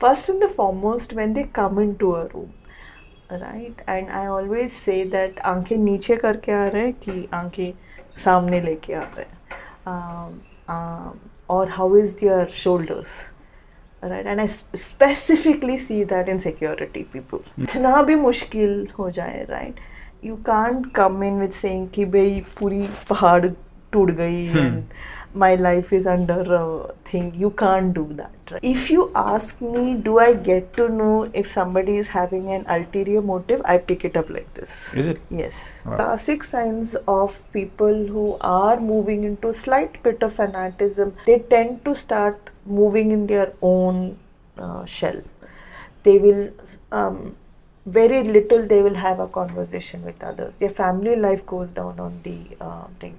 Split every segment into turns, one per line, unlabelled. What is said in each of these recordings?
first and the foremost when they come into a room, right? And I always say that आंखें नीचे करके आ रहे हैं कि आंखें सामने लेके आ रहे हैं, or how is their shoulders, right? And I specifically see that in security people. इतना भी मुश्किल हो जाए, right? You can't come in with saying कि भाई पूरी पहाड़ टूट गई and my life is under a thing. You can't do that, right? If you ask me, do I get to know if somebody is having an ulterior motive? I pick it up like this.
Is it?
Yes.
Wow.
Classic signs of people who are moving into slight bit of fanatism, they tend to start moving in their own shell. They will very little they will have a conversation with others. Their family life goes down on the thing.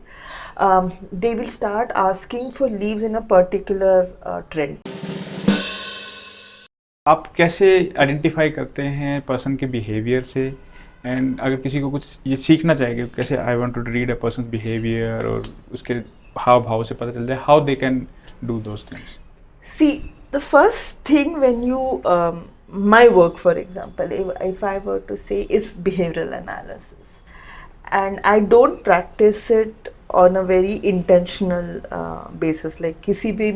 They will start asking for leaves in a particular trend.
आप कैसे identify करते हैं person के behaviour से, and अगर किसी को कुछ ये सीखना चाहिए कैसे I want to read a person behavior और उसके हाव भाव से पता चल जाए how they can do those things?
See, the first thing when you my work, for example, if I were to say, is behavioral analysis, and I don't practice it on a very intentional basis, like kisi bhi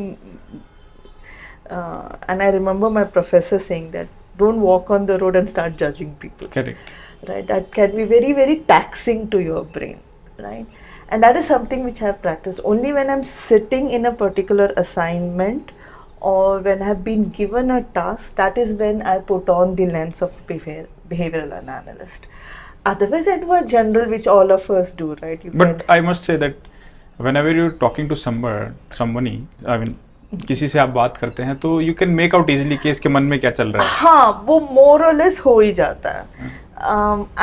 and I remember my professor saying that don't walk on the road and start judging people.
Correct.
Right, that can be very, very taxing to your brain, right? And that is something which I have practiced only when I'm sitting in a particular assignment or when I've been given a task. That is when I put on the lens of behavioral analyst. Otherwise I do a general, which all of us do, right?
But I must say that whenever you're talking to somebody, I mean किसी से आप बात करते हैं तो you can make out easily कि इसके मन में क्या चल रहा है.
हाँ, वो more or less हो ही जाता है.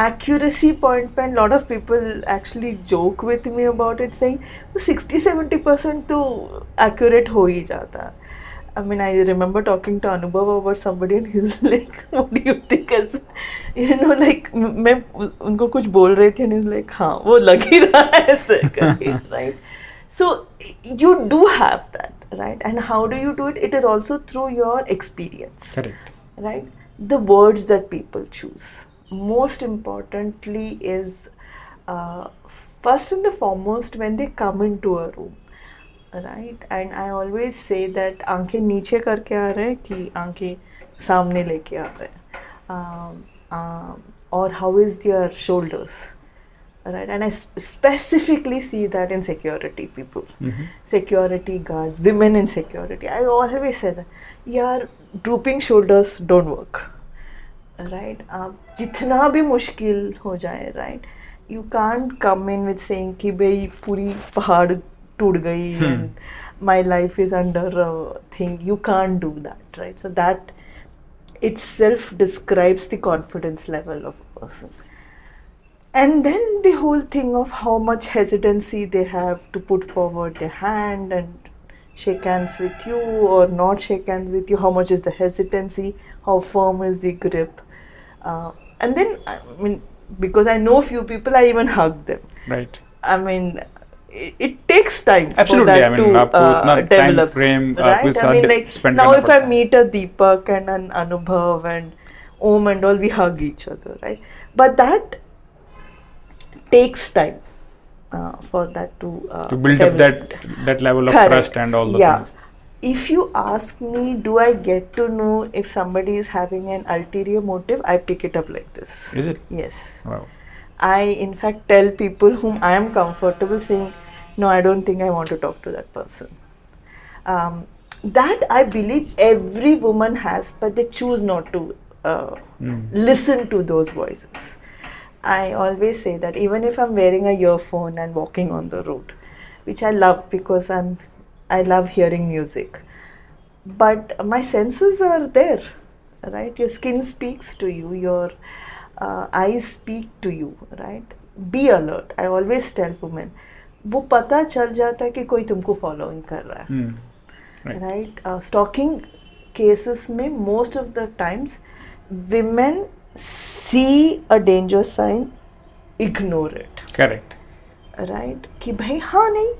Accuracy point पे lot of people actually joke with me about it, saying 60-70% तो accurate हो ही जाता है. I mean, I remember talking to Anubhav about somebody and he was like, what do you think? As, you know, like, मैं उनको कुछ बोल रही थी and he was like, हाँ, वो लग ही रहा है ऐसे करके, right? So, you do have that, right? And how do you do it? It is also through your experience.
Correct.
Right? The words that people choose. Most importantly is, first and the foremost, when they come into a room. Right, and I always say that आंखें नीचे करके आ रहे हैं कि आंखें सामने लेके आ रहे हैं, or how is their shoulders, right? And I specifically see that in security people, security guards, women in security. I always say that, यार drooping shoulders don't work, right? जितना भी मुश्किल हो जाए, right? You can't come in with saying कि भाई पूरी पहाड़ टूट गई and my life is under a thing. You can't do that, right? So that itself describes the confidence level of a person. And then the whole thing of how much hesitancy they have to put forward their hand and shake hands with you or not shake hands with you. How much is the hesitancy? How firm is the grip? And then, I mean, because I know few people, I even hug them.
Right.
I mean, it takes time.
Absolutely.
For that to develop.
Time frame,
right? I mean, like now if I meet a Deepak and an Anubhav and Om and all, we hug each other, right? But that takes time for that to
build
develop.
up that level of
Correct.
trust and all the things.
If you ask me, do I get to know if somebody is having an ulterior motive? I pick it up like this.
Is it?
Yes.
Wow.
I in fact tell people whom I am comfortable saying, no, I don't think I want to talk to that person. That I believe every woman has, but they choose not to listen to those voices. I always say that even if I'm wearing a earphone and walking on the road, which I love because I love hearing music, but my senses are there, right? Your skin speaks to you, your eyes speak to you, right? Be alert. I always tell women, वो पता चल जाता है कि कोई तुमको following कर रहा है, right? Stalking cases में most of the times women see a danger sign, ignore it.
Correct.
Right? कि भाई हाँ नहीं,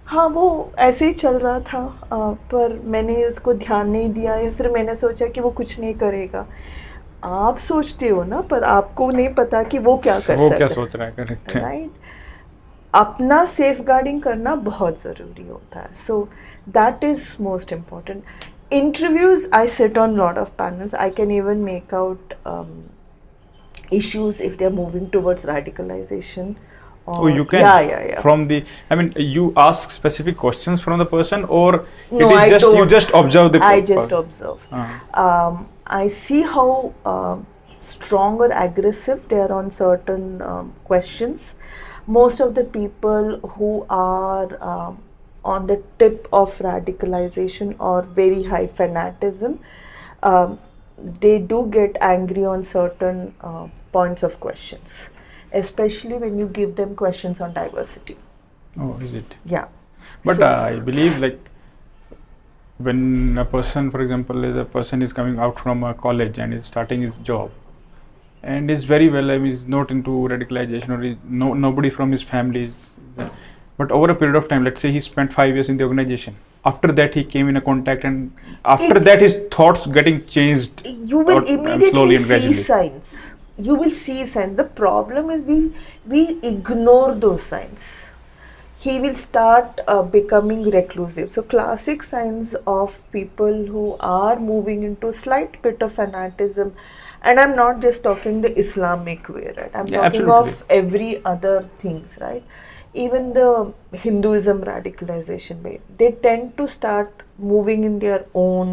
हाँ, वो ऐसे ही चल रहा था, पर मैंने उसको ध्यान नहीं दिया, या फिर मैंने सोचा कि वो कुछ नहीं करेगा. आप सोचते हो ना, पर आपको नहीं पता कि वो क्या कर
वो क्या
सकता
सोच रहा है, करेक्ट
है,
है.
राइट. अपना सेफ गार्डिंग करना बहुत ज़रूरी होता है. सो that is most important. Interviews, I sit on a lot of panels. I can even make out issues if they're moving towards radicalization.
Oh,
Or
you can.
yeah.
From the, I mean, you ask specific questions from the person, or
No,
it is
I
just you
don't.
just observe the
I just observe.
Uh,
I see how strong or aggressive they are on certain questions. Most of the people who are on the tip of radicalization or very high fanatism, um, they do get angry on certain points of questions, especially when you give them questions on diversity.
oh, is it?
Yeah.
But
So-
I believe, like, when a person, for example, is a person is coming out from a college and is starting his job, and is very well, I mean, is not into radicalization, or nobody from his family is, but over a period of time, let's say he spent 5 years in the organization. After that, he came in a contact, and after that, his thoughts getting changed.
You will
slowly
immediately
and
see
gradually.
signs. You will see signs. The problem is we ignore those signs. He will start becoming reclusive. So classic signs of people who are moving into slight bit of fanatism, and I'm not just talking the Islamic way, right? I'm
Yeah,
talking
absolutely.
of every other things, right? Even the Hinduism radicalization way, they tend to start moving in their own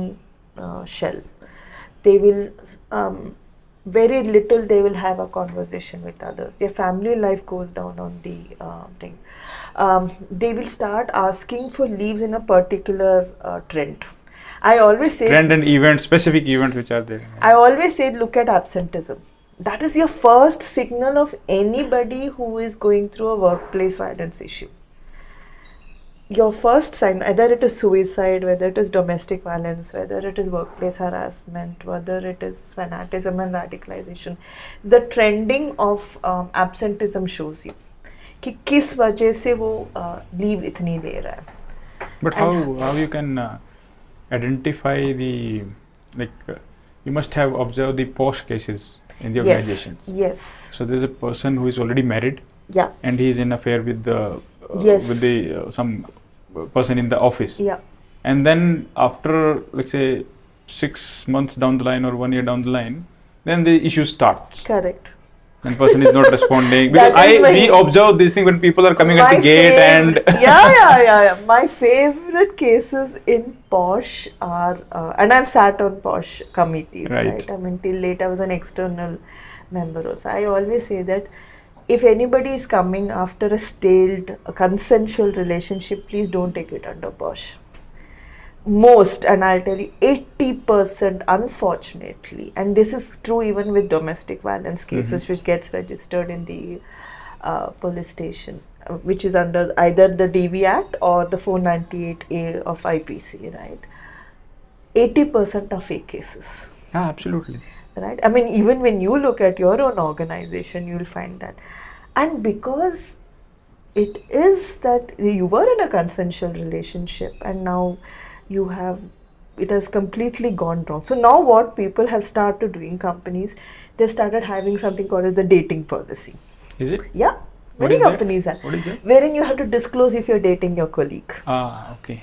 shell. They will very little they will have a conversation with others. Their family life goes down on the thing. They will start asking for leaves in a particular trend. I always say
Trend and events, specific events which are there.
I always say look at absenteeism. That is your first signal of anybody who is going through a workplace violence issue. Your first sign, whether it is suicide, whether it is domestic violence, whether it is workplace harassment, whether it is fanatism and radicalization, the trending of absenteeism shows you कि किस वजह से वो leave इतनी ले रहा है.
But how you can identify the, like, you must have observed the posh cases in the organizations.
Yes.
So there's a person who is already married,
Yeah.
and he is in affair with the
Yes.
with the some person in the office.
Yeah.
And then after, let's say, 6 months down the line or 1 year down the line, then the issue starts.
Correct.
When person is not responding, because
That is
we observe this thing when people are coming at the gate and
yeah. My favorite cases in Posh are, and I've sat on Posh committees,
Right.
right? I mean, till late I was an external member also. I always say that if anybody is coming after a stalled, a consensual relationship, please don't take it under Posh. Most, and I'll tell you, 80%, unfortunately, and this is true even with domestic violence cases, which gets registered in the police station, which is under either the DV Act or the 498A of IPC, right? 80% are fake cases.
Ah, absolutely.
Right? I mean, even when you look at your own organization, you'll find that. And because it is that you were in a consensual relationship and now you have, it has completely gone wrong. So now what people have started doing, companies, they've started having something called as the dating policy.
Is it?
Yeah.
What
Many
is that?
companies have.
What is that?
Wherein you have to disclose if you're dating your colleague.
Ah, okay.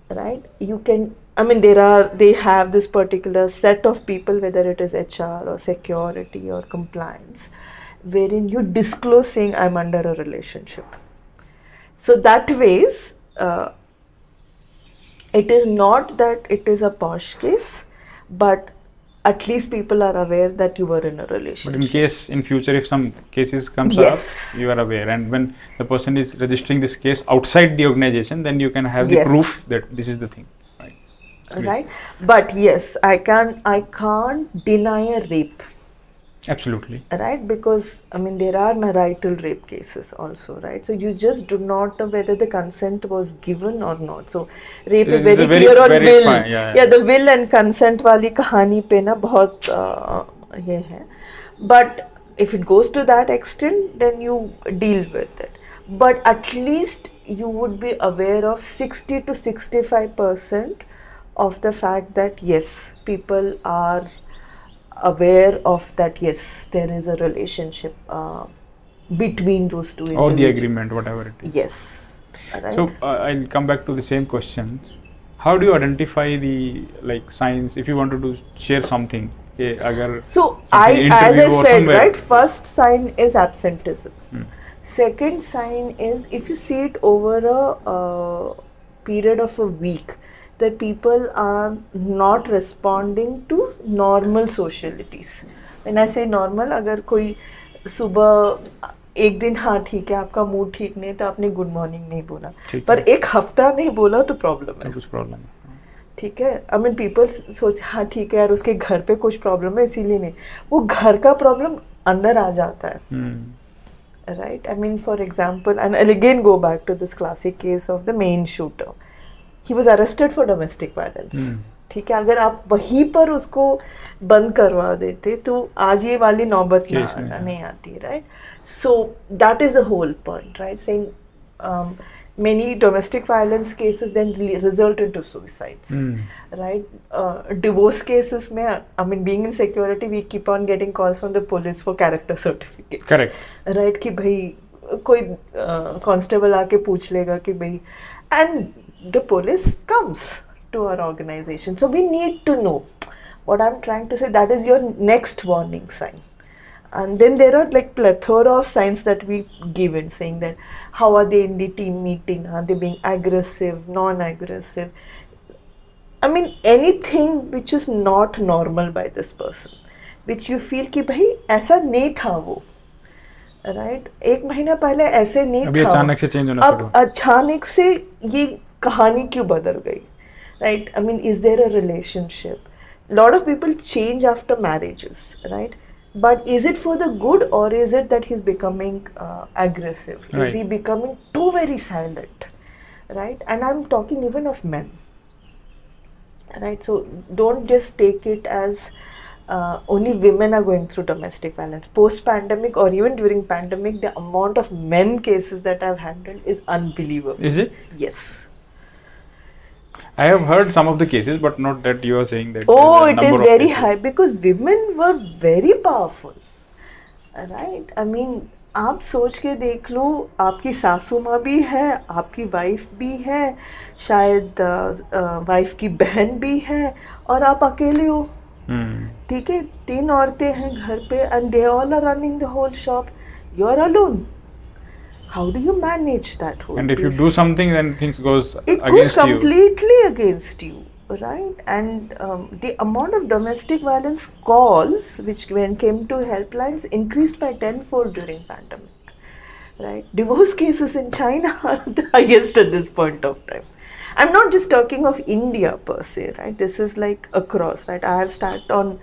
Right? You can, I mean, they have this particular set of people, whether it is HR or security or compliance, wherein you disclose saying I'm under a relationship. So that ways, it is not that it is a posh case, but at least people are aware that you were in a relationship.
But in case in future, if some cases comes
Yes.
up, you are aware. And when the person is registering this case outside the organization, then you can have the
Yes.
proof that this is the thing. Right. It's great.
Right? But yes, I can't deny a rape.
Absolutely.
Right, because I mean there are marital rape cases also, right? So you just do not know whether the consent was given or not. So rape is
This is
very
a very-
clear on
very
will.
fine, yeah.
The will and consent वाली कहानी पे ना बहुत ये है. But if it goes to that extent, then you deal with it. But at least you would be aware of 60 to 65% of the fact that yes, people are aware of that, yes, there is a relationship between those two
or the
individuals.
agreement, whatever it is.
Yes. Right?
So I'll come back to the same question. How do you identify the like signs if you wanted to share something? Okay, agar
So
something
as I
interview or
said,
somewhere.
right, first sign is absenteeism.
Hmm.
Second sign is if you see it over a period of a week, that people are not responding to normal socialities. When I say normal, अगर कोई सुबह एक दिन हाँ ठीक है आपका mood ठीक नहीं तो आपने गुड मॉर्निंग नहीं बोला,
ठीक
पर
है।
एक हफ्ता नहीं बोला तो प्रॉब्लम है.
कुछ प्रॉब्लम है।
ठीक है, आई मीन पीपल सोच हाँ ठीक है यार उसके घर पे कुछ प्रॉब्लम है इसीलिए नहीं, वो घर का प्रॉब्लम अंदर आ जाता है. Right? I mean, for example, and I'll again go back to this classic case of the main shooter. He was arrested for domestic violence. ठीक है, अगर आप वहीं पर उसको बंद करवा देते तो आज ये वाली नौबत नहीं आती, right? So that is the whole point, right? Saying many domestic violence cases then result into suicides, right? Divorce cases में, I mean, being in security, we keep on getting calls from the police for character certificates.
Correct.
Right? कि भाई कोई constable आके पूछ लेगा कि भाई, and the police comes to our organization. So we need to know. What I'm trying to say, that is your next warning sign. And then there are like plethora of signs that we give in saying that how are they in the team meeting, are they being aggressive, non-aggressive. I mean anything which is not normal by this person, which you feel कि भाई ऐसा नहीं था वो, right? एक महीना पहले ऐसे नहीं
अभी
था,
अचानक से चेंज होना
अब अचानक से ये कहानी क्यों बदल गई, right? I mean, is there a relationship? A lot of people change after marriages, right? But is it for the good or is it that he's becoming aggressive?
Right.
Is he becoming too very silent, right? And I'm talking even of men, right? So don't just take it as only women are going through domestic violence. Post-pandemic or even during pandemic, the amount of men cases that I've handled is unbelievable.
Is it?
Yes.
I have heard some of the cases, but not that you are saying that.
Oh, it is very high because women were very powerful, right? I mean, आप सोच के देख लो, आपकी सासू माँ भी है, आपकी वाइफ भी है, शायद वाइफ की बहन भी है, और आप अकेले हो. ठीक है, 3 औरतें हैं घर पे, and they all are running the whole shop. You are alone. How do you manage that whole
And if
piece?
you do something, then things goes
It
against
goes
you.
completely against you, right? And the amount of domestic violence calls which when came to helplines increased by 10-fold during pandemic, right? Divorce cases in China are the highest at this point of time. I'm not just talking of India per se, right? This is like across, right? I have started on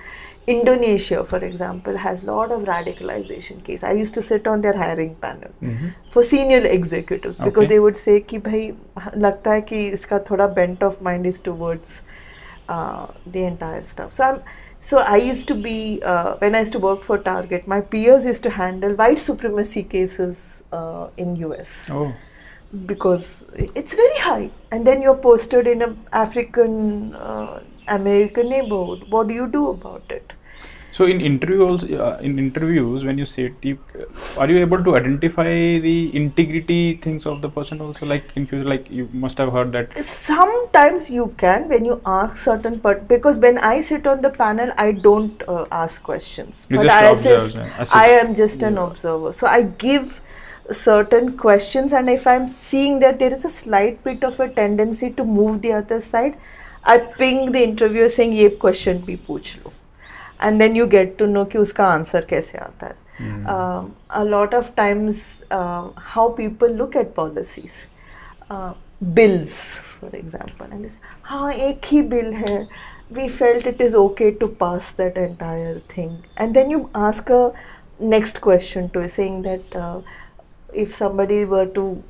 Indonesia, for example, has a lot of radicalization case. I used to sit on their hiring panel for senior executives because
Okay.
they would say कि भाई लगता है कि इसका थोड़ा bent of mind is towards the entire stuff. So I used to be when I used to work for Target, my peers used to handle white supremacy cases in US.
Oh.
Because it's very high, and then you're posted in an African American neighborhood. What do you do about it?
So in interviews, when you sit, are you able to identify the integrity things of the person also? Like like you must have heard that.
Sometimes you can when you ask certain because when I sit on the panel, I don't ask questions.
You
but
just
I
observe, assist.
I am just an observer. So I give certain questions, and if I'm seeing that there is a slight bit of a tendency to move the other side, I ping the interviewer saying ये question भी पूछ लो. And then you get to know कि उसका answer कैसे आता है. A lot of times how people look at policies, bills for example, and they say हाँ एक ही bill है, we felt it is okay to pass that entire thing, and then you ask a next question to saying that if somebody were to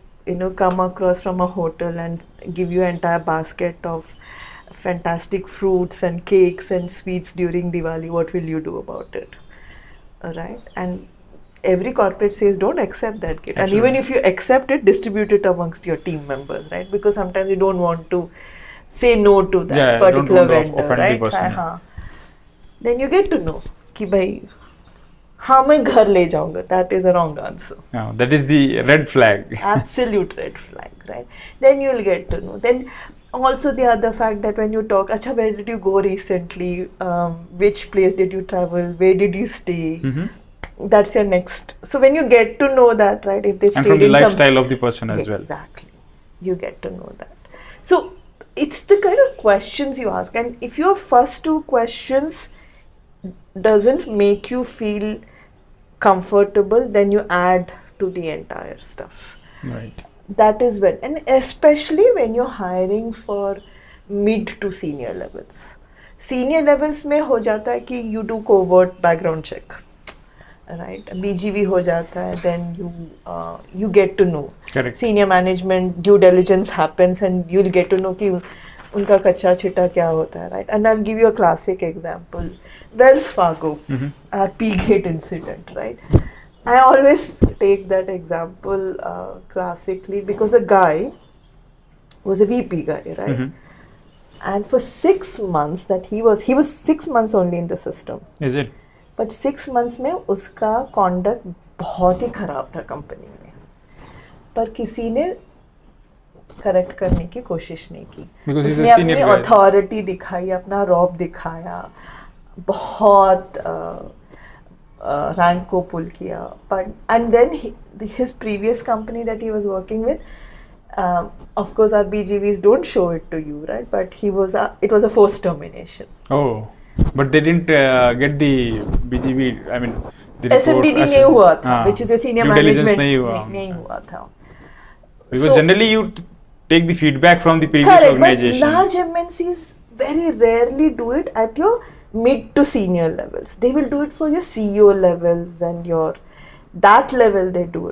come across from a hotel and give you an entire basket of fantastic fruits and cakes and sweets during Diwali, what will you do about it? Right? And every corporate says don't accept that kit. And
Absolutely.
even if you accept it, distribute it amongst your team members, right? Because sometimes you don't want to say no to that particular vendor, right? हाँ. Then you get to know कि भाई हाँ मैं घर ले जाऊंगा. That is a wrong answer.
No, that is the red flag.
Absolute red flag, right? Then you'll get to know. Then also the other fact that when you talk, acha, where did you go recently? Which place did you travel? Where did you stay?
Mm-hmm.
That's your next. So when you get to know that, right? If they stayed
And from the
in
lifestyle of the person as well.
Exactly. You get to know that. So it's the kind of questions you ask. And if your first two questions doesn't make you feel comfortable, then you add to the entire stuff.
Right.
That is when, and especially when you're hiring for mid to senior levels. Senior levels में हो जाता है कि you do covert background check, right? BGV हो जाता है, then you get to know.
Correct.
Senior management due diligence happens, and you'll get to know कि उनका कच्चा छिटा क्या होता है, right? And I'll give you a classic example. Wells Fargo, our P-gate incident, right? I always take that example classically because a guy was a VP guy, right?
Mm-hmm.
And for 6 months that he was 6 months only in the system.
Is it?
But 6 months में उसका conduct बहुत ही खराब था company में. पर किसी ने correct करने की कोशिश नहीं की. उसने अपनी अथॉरिटी दिखाई, अपना रॉब दिखाया, बहुत रैंक को पुल किया. But and then his previous company that he was working with, of course our BGVs don't show it to you, right? But it was a forced termination.
Oh, but they didn't get the BGV, I mean the
SMDD नहीं हुआ था, which is your senior management नहीं हुआ था.
Because generally you take the feedback from the previous organization.
But large MNCs very rarely do it at your mid to senior levels. They will do it for your CEO levels and that level they do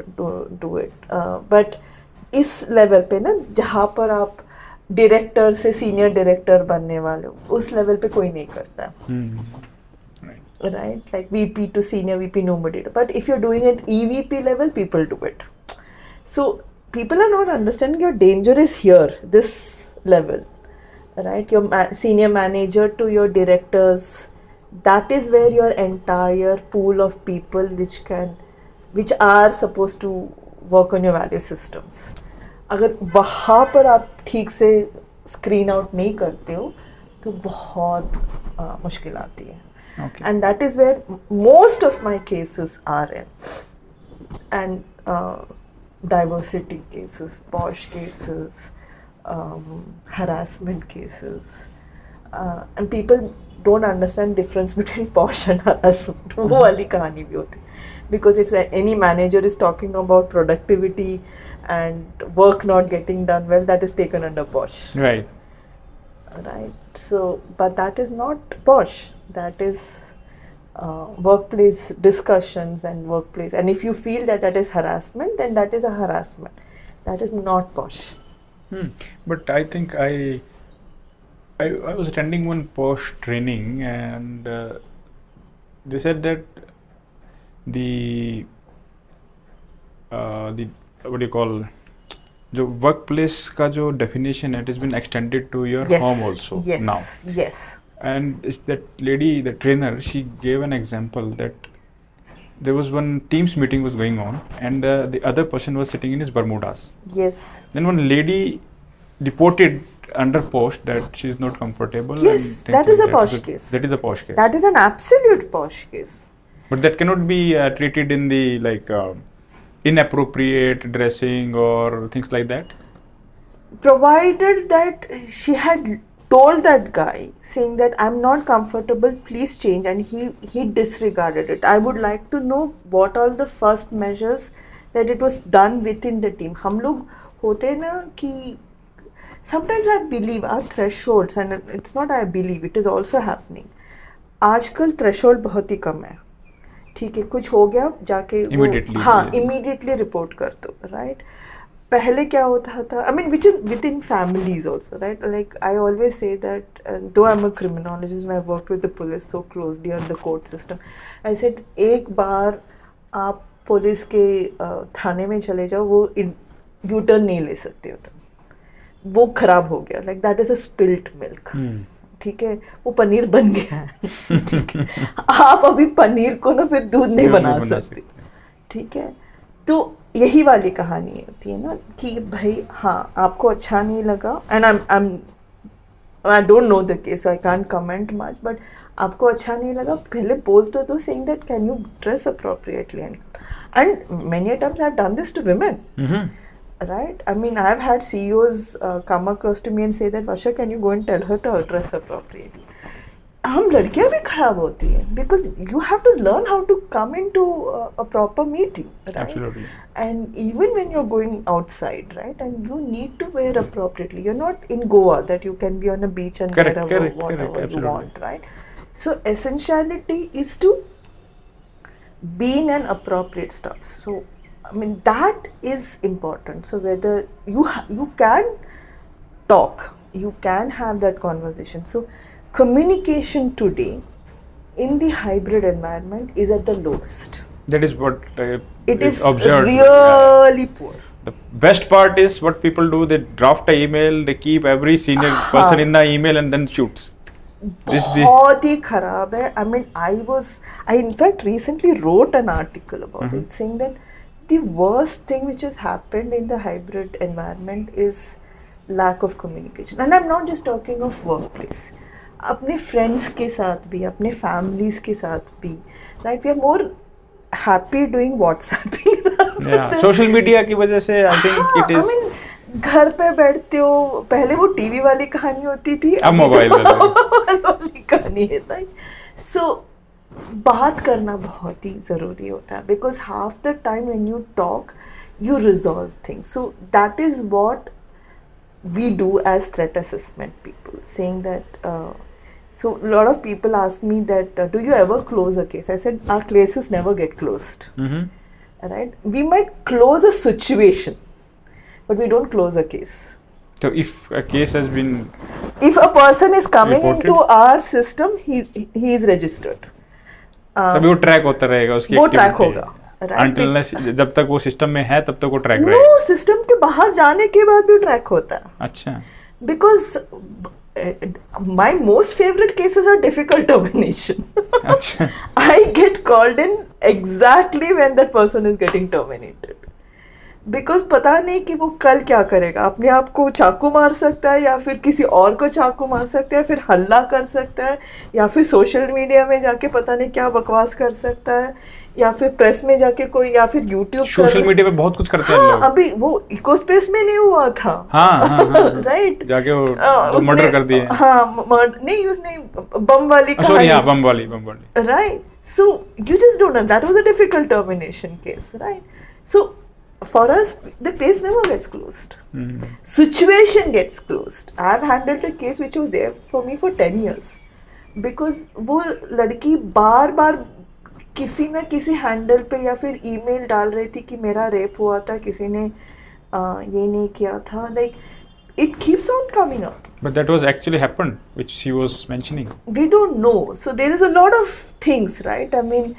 it. But इस level पे ना जहाँ पर आप director से senior director बनने वाले हो, उस लेवल पे कोई नहीं करता. Right? Like VP to senior VP, nobody. But if you're doing it EVP level, people do it. So people are not understanding your danger is here, this level, right? Your senior manager to your directors, that is where your entire pool of people which are supposed to work on your value systems. अगर वहाँ पर आप ठीक से screen out नहीं करते हो तो बहुत मुश्किल आती है. And that is where most of my cases are in. And diversity cases, posh cases, harassment cases, and people don't understand difference between posh and harassment. वो वाली कहानी भी होती. Because if any manager is talking about productivity and work not getting done well, that is taken under posh.
Right.
So, but that is not posh. That is workplace discussions and workplace. And if you feel that is harassment, then that is a harassment. That is not posh.
But I think I was attending one posh training, and they said that the what do you call, जो workplace का जो definition है, it has been extended to your home also now.
Yes.
And that lady, the trainer, she gave an example that there was one Teams meeting was going on, and the other person was sitting in his Bermudas.
Yes. Then
one lady reported under post that she is not comfortable.
Yes, that is a posh case.
That is a posh case.
That is an absolute posh case.
But that cannot be treated in the inappropriate dressing or things like that.
Provided that she had told that guy saying that I'm not comfortable, please change, and he disregarded it. I would like to know what are the first measures that it was done within the team. हम लोग होते हैं ना कि sometimes I believe our thresholds, and it's not I believe, it is also happening. आजकल threshold बहुत ही कम है. ठीक है, कुछ हो गया जाके immediately report कर दो, right? पहले क्या होता था, I mean within families also, right? Like I always say that though I'm a criminologist and I've worked with the police so closely on the court system, I said एक बार आप police के थाने में चले जाओ, वो यू टर्न नहीं ले सकते हो तुम, वो खराब हो गया, like that is a spilt milk, ठीक है, वो पनीर बन गया है ठीक है, आप अभी पनीर को ना फिर दूध नहीं बना सकते, ठीक है। तो यही वाली कहानी होती है ना कि भाई हाँ आपको अच्छा नहीं लगा, and I don't know the case, I can't comment much, but आपको अच्छा नहीं लगा, पहले बोल तो दो, saying that can you dress appropriately, and many times I have done this to women, right? I mean, I've had CEOs come across to me and say that, Varsha, can you go and tell her to dress appropriately? हम लड़कियां भी खराब होती हैं, because you have to learn how to come into a proper meeting, right?
Absolutely.
And even when you're going outside, right, and you need to wear appropriately. You're not in Goa that you can be on a beach and wear whatever you want, right? So essentiality is to be in an appropriate stuff. So I mean, that is important. So whether you can talk, you can have that conversation. So communication today in the hybrid environment is at the lowest.
That is what
it is
observed.
Really poor.
The best part is what people do, they draft an email, they keep every senior person in the email and then shoots.
बहुत ही खराब है. I mean, I in fact recently wrote an article about it, saying that the worst thing which has happened in the hybrid environment is lack of communication. And I'm not just talking of workplace. अपने friends के साथ भी, अपने families के साथ भी, right? We are more happy doing WhatsApping.
Yeah, social media की वजह से I think it is.
I mean, घर पे बैठते हो, पहले वो टीवी वाली कहानी होती थी,
अब मोबाइल
वाली कहानी है, right? So बात करना बहुत ही ज़रूरी होता है, because half the time when you talk you resolve things. So that is what we do as threat assessment people, saying that so a lot of people ask me that do you ever close a case? I said our cases never get closed. Right? We might close a situation, but we don't close a case.
So if a case has been,
if a person is coming
reported
into our system, he is registered.
तभी वो track होता रहेगा उसकी,
वो track होगा,
right? जब तक वो सिस्टम में है तब तक वो ट्रैक रहेगा.
नो, सिस्टम के बाहर जाने के बाद भी ट्रैक होता है.
अच्छा.
Because my most favorite cases are difficult termination.
अच्छा.
I get called in exactly when that person is getting terminated. Because पता नहीं कि वो कल क्या करेगा, अपने आप को चाकू मार सकता है, या फिर किसी और को चाकू मार सकता है, फिर हल्ला कर सकता है, या फिर सोशल मीडिया में जाके पता नहीं क्या बकवास कर सकता है, या फिर प्रेस में जाके कोई, या फिर यूट्यूब
सोशल मीडिया पे बहुत कुछ करते हैं लोग.
अभी वो इको स्पेस में नहीं हुआ था. राइट.
जाके वो मर्डर कर दिए.
नहीं, उसने बम वाली
सॉरी, हाँ, बम वाली.
Right. So you just don't know, that was a difficult termination case, right? So for us, the case never gets closed. Situation gets closed. I have handled a case which was there for me for 10 years because वो लड़की बार बार किसी न किसी handle पे या फिर email डाल रही थी कि मेरा रेप हुआ था, किसी ने ये नहीं किया था. Like it keeps on coming up.
But that was actually happened, which she was mentioning.
We don't know. So there is a lot of things, right? I mean,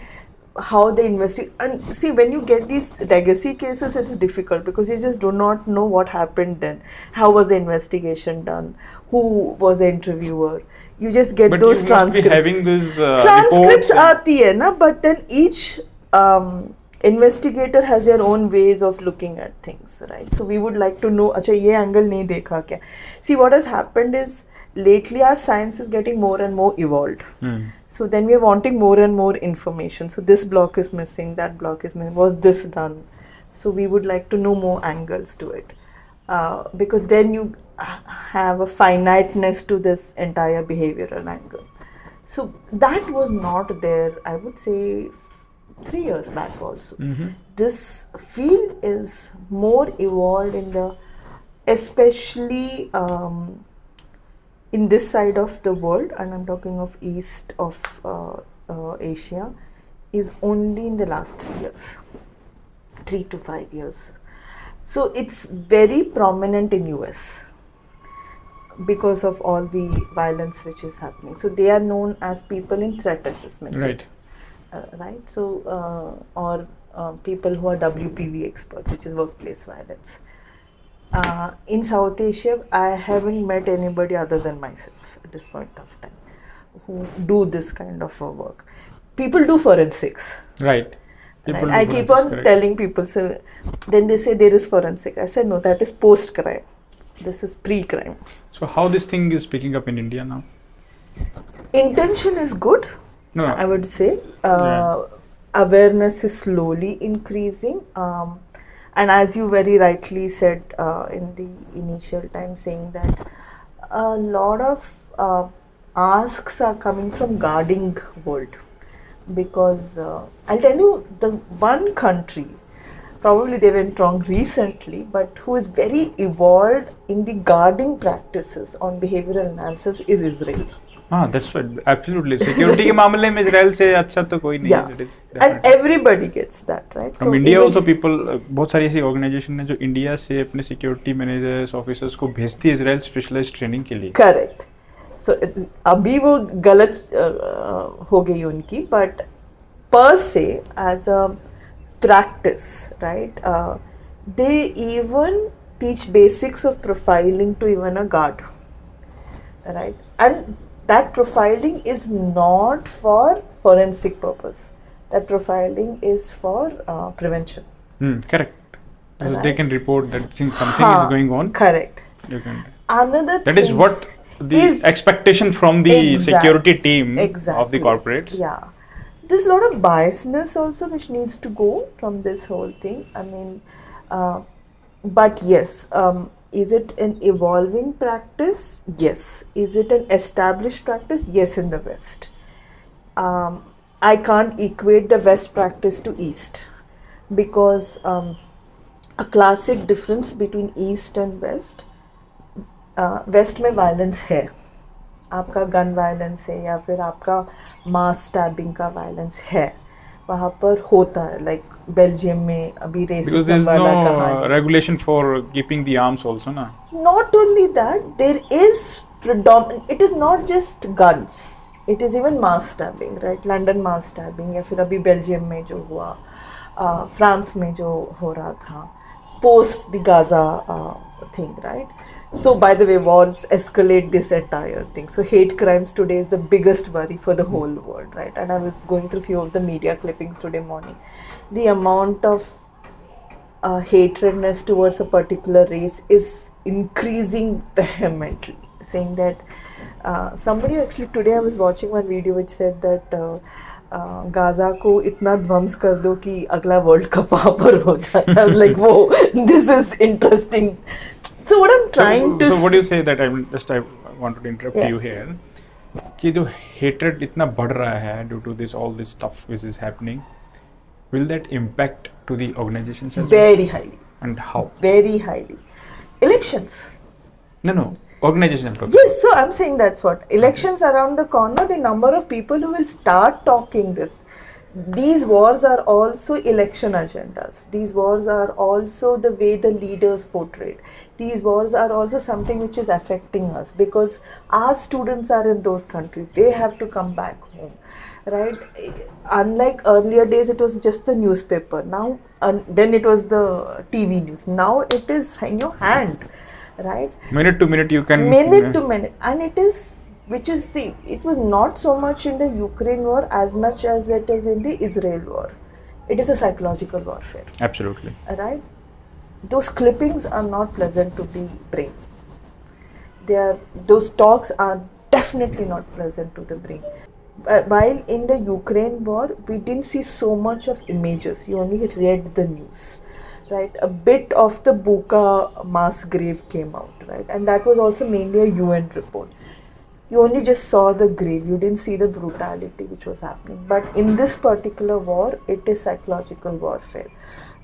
how they investigate, and see, when you get these legacy cases, it's difficult because you just do not know what happened then, how was the investigation done, who was the interviewer. You just get
but
those transcripts.
Having these
transcripts aati hai na, but then each investigator has their own ways of looking at things, right? So we would like to know, acha ye angle nahi dekha kya. See, what has happened is lately our science is getting more and more evolved. So then we are wanting more and more information. So this block is missing, that block is missing, was this done? So we would like to know more angles to it. Because then you have a finiteness to this entire behavioral angle. So that was not there, I would say, 3 years back also. This field is more evolved in the, especially in this side of the world, and I'm talking of east of Asia, is only in the last 3 years, 3 to 5 years. So it's very prominent in US because of all the violence which is happening. So they are known as people in threat assessment.
Right.
Right. So or people who are WPV experts, which is workplace violence. In South Asia, I haven't met anybody other than myself at this point of time who do this kind of work. People do forensics.
Right.
Right? I keep on telling people, so then they say there is forensic. I said, no, that is post-crime. This is pre-crime.
So how this thing is picking up in India now?
Intention is good,
No.
I would say.
Yeah.
Awareness is slowly increasing. And as you very rightly said in the initial time, saying that a lot of asks are coming from guarding world. Because I'll tell you, the one country, probably they went wrong recently, but who is very evolved in the guarding practices on behavioral analysis is Israel.
That's right. Absolutely. Security के मामले में Israel से अच्छा तो कोई नहीं है. That is
And everybody gets that, right?
From India also people, बहुत सारी ऐसी ऑर्गेनाइजेशन है जो इंडिया से अपने सिक्योरिटी मैनेजर्स ऑफिसर्स को भेजती है इजराइल स्पेशलाइज्ड ट्रेनिंग के लिए.
Correct. So अभी वो गलत हो गई उनकी, but per se as a practice, right? They even teach basics of profiling to even a guard, right? And that profiling is not for forensic purpose. That profiling is for prevention.
Correct. So
Right.
they can report that something is going on.
Correct.
You can.
Another
That is
thing
what the
is-
expectation from the security team of the
Exactly.
corporates.
Yeah. There's a lot of biasness also which needs to go from this whole thing. I mean, but yes, is it an evolving practice? Yes. Is it an established practice? Yes, in the West. I can't equate the West practice to East because a classic difference between East and West, West में violence है, आपका gun violence है या फिर आपका मास stabbing का violence है, वहाँ पर होता है. लाइक बेल्जियम में अभी रेसिज्म वाला कहानी.
No regulation for keeping the arms also, na?
Not only that, there is it is not just guns, it is even mass stabbing, right? London mass stabbing या फिर अभी बेल्जियम में जो हुआ, फ्रांस में जो हो रहा था, post the Gaza thing, right? So, by the way, wars escalate this entire thing. So, hate crimes today is the biggest worry for the whole world, right? And I was going through few of the media clippings today morning. The amount of hatredness towards a particular race is increasing vehemently. Saying that somebody actually today I was watching one video which said that Gaza को इतना ध्वंस कर दो कि अगला world cup वहाँ पर हो जाए. I was like, whoa, this is interesting. So what I'm trying to...
So what do you say that I want to interrupt you here. कि जो hatred इतना बढ़ रहा है due to this all this stuff which is happening, will that impact to the organizations as well?
Very highly.
And how?
Very highly. Elections.
No. Organization.
Yes, so I'm saying that's what. Elections around the corner, the number of people who will start talking this. These wars are also election agendas. These wars are also the way the leaders portrayed. These wars are also something which is affecting us because our students are in those countries. They have to come back home, right? Unlike earlier days, it was just the newspaper. Now, then it was the TV news. Now it is in your hand, right?
Minute to minute you can...
Minute to minute. And it is... Which is, see, it was not so much in the Ukraine war as much as it is in the Israel war. It is a psychological warfare.
Absolutely.
Right? Those clippings are not pleasant to the brain. Those talks are definitely not pleasant to the brain. While in the Ukraine war, we didn't see so much of images. You only read the news. Right? A bit of the Bucha mass grave came out. Right? And that was also mainly a UN report. You only just saw the grave, you didn't see the brutality which was happening. But in this particular war, it is psychological warfare.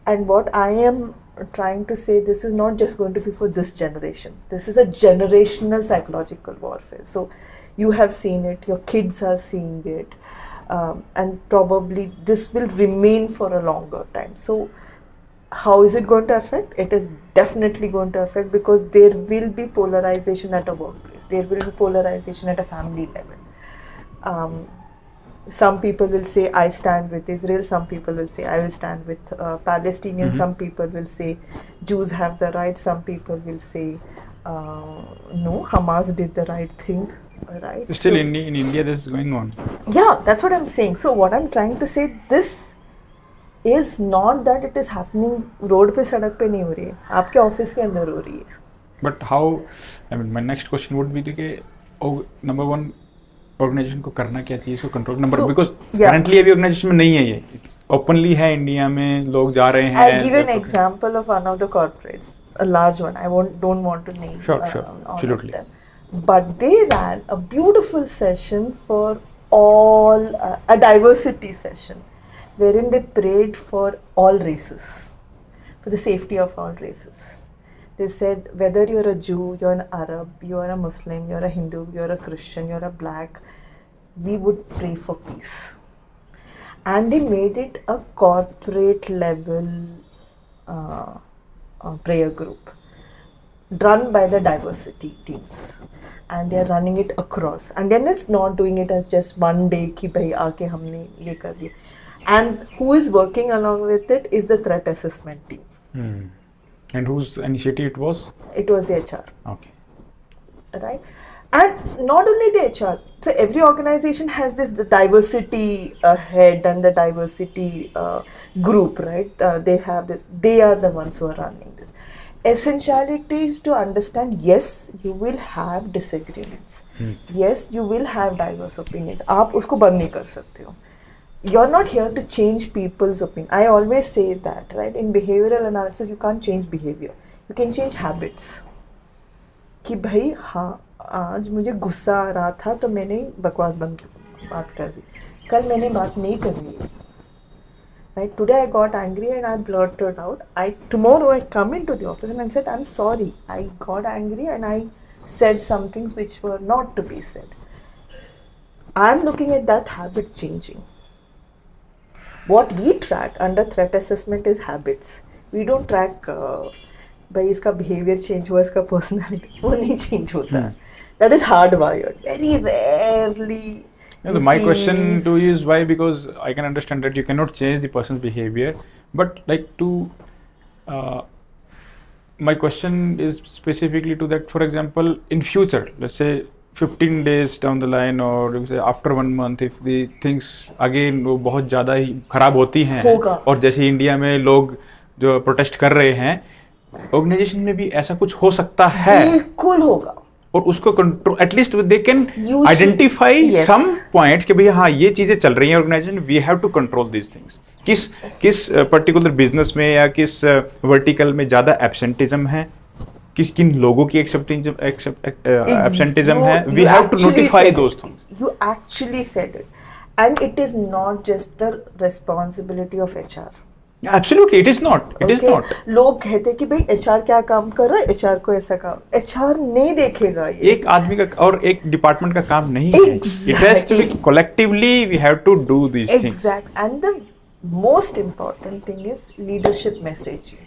And what I am trying to say, this is not just going to be for this generation. This is a generational psychological warfare. So you have seen it, your kids are seeing it, and probably this will remain for a longer time. So how is it going to affect? It is definitely going to affect because there will be polarization at a workplace. There will be polarization at a family level. Some people will say I stand with Israel, some people will say I will stand with Palestinians, some people will say Jews have the right, some people will say no, Hamas did the right thing, right?
Still
So,
in India this is going on.
yeah, that's what I'm saying. So what I'm trying to say, this is not that it is happening road पे सड़क पे नहीं हो रही है, आपके office के अंदर हो रही है.
But how, I mean, my next question would be कि number one, ऑर्गेनाइजेशन को करना क्या चाहिए इसको कंट्रोल नंबर, बिकॉज करंटली अभी ऑर्गेनाइजेशन में नहीं है, ये ओपनली है इंडिया में, लोग जा रहे हैं.
I'll give you an example of one of the corporates, a large one. I don't want to name
sure,
all
absolutely.
of them. But they ran a beautiful session for all, a diversity session, wherein they prayed for all races, for the safety of all races. They said, whether you're a Jew, you're an Arab, you're a Muslim, you're a Hindu, you're a Christian, you're a black, we would pray for peace. And they made it a corporate level prayer group run by the diversity teams. And they are running it across. And then it's not doing it as just one day कि भाई आके हमने ये कर दिया. And who is working along with it is the threat assessment team.
And whose initiative it was?
It was the HR.
Okay.
Right? And not only the HR. So every organization has this the diversity head and the diversity group, right? They have this. They are the ones who are running this. Essentiality is to understand, yes, you will have disagreements. Yes, you will have diverse opinions. आप उसको बंद नहीं कर सकते हो. You're not here to change people's opinion. I always say that, right? In behavioral analysis, you can't change behavior. You can change habits. कि भाई हाँ, आज मुझे गुस्सा आ रहा था तो मैंने बकवास बात कर दी. कल मैंने बात नहीं करनी. Right? Today I got angry and I blurted out. Tomorrow I come into the office and I said, I'm sorry. I got angry and I said some things which were not to be said. I'm looking at that habit changing. What we track under threat assessment is habits. We don't track भाई इसका behavior change हुआ, इसका personality वो नहीं change होता. That is hardwired. Very rarely.
My question to you is why, because I can understand that you cannot change the person's behavior, but like my question is specifically to that. For example, in future, let's say 15 days down the line, or you say after 1 month, if the things again वो बहुत ज़्यादा ही खराब होती हैं, और जैसे India में लोग जो प्रोटेस्ट कर रहे हैं, ऑर्गेनाइजेशन में भी ऐसा कुछ हो सकता है.
बिल्कुल होगा. और
उसको control, at least they can identify some points कि भैया हाँ ये चीजें चल रही हैं organization, we have to control these things. किस पर्टिकुलर बिजनेस में या किस वर्टिकल में ज्यादा एब्सेंटिज्म है, किन लोगों की एब्सेंटिज्म है, we have to notify those things.
You actually said it, and it is not just the responsibility of HR.
Absolutely, it is not. It is not.
लोग कहते हैं कि भाई एचआर क्या काम कर रहा है, एचआर को ऐसा काम, एचआर नहीं देखेगा ये.
एक आदमी का और एक डिपार्टमेंट का काम नहीं है. It has to be collectively, we have to do these things.
Exact. And the most important thing is leadership messaging.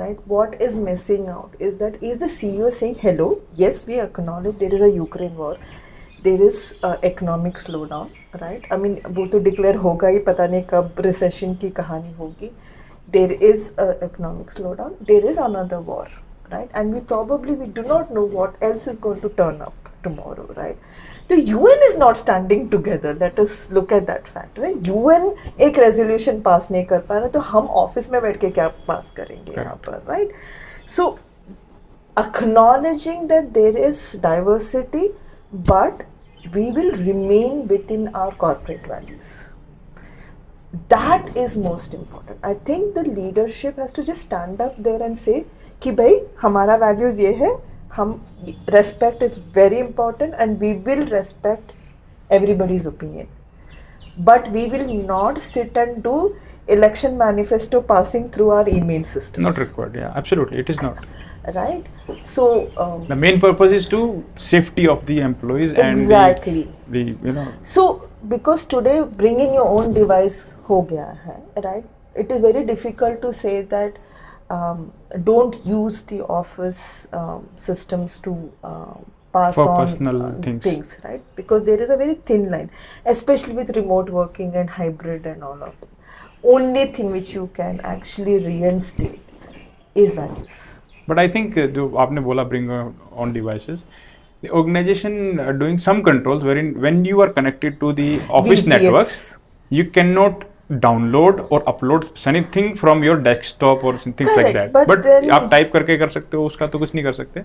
Right? What is missing out is that is the CEO saying, hello, yes, we acknowledge there is a Ukraine war. There is economic slowdown, right? I mean, वो तो declare होगा ही, पता नहीं कब recession की कहानी होगी. There is economic slowdown. There is another war, right? And we do not know what else is going to turn up tomorrow, right? The UN is not standing together. Let us look at that fact, right? UN एक resolution pass नहीं कर पा रहा, तो हम office में बैठ के क्या pass करेंगे यहाँ पर, right? So, acknowledging that there is diversity, but we will remain within our corporate values. That is most important. I think the leadership has to just stand up there and say कि भाई हमारा values ये है, हम respect is very important and we will respect everybody's opinion. But we will not sit and do election manifesto passing through our email systems.
Not required, yeah, absolutely, it is not.
Right? So
the main purpose is to safety of the employees
exactly.
and the you know.
So because today bringing your own device हो गया है, right? It is very difficult to say that don't use the office systems to pass
For
on
personal things.
right? Because there is a very thin line, especially with remote working and hybrid and all of it. Only thing which you can actually reinstate is values.
But I think जो आपने बोला bring on devices, the organization are doing some controls wherein when you are connected to the office
VPNs.
networks, you cannot download or upload anything from your desktop or something like
Correct,
that.
but
But
then-
आप type करके कर सकते हो, उसका तो कुछ नहीं कर सकते.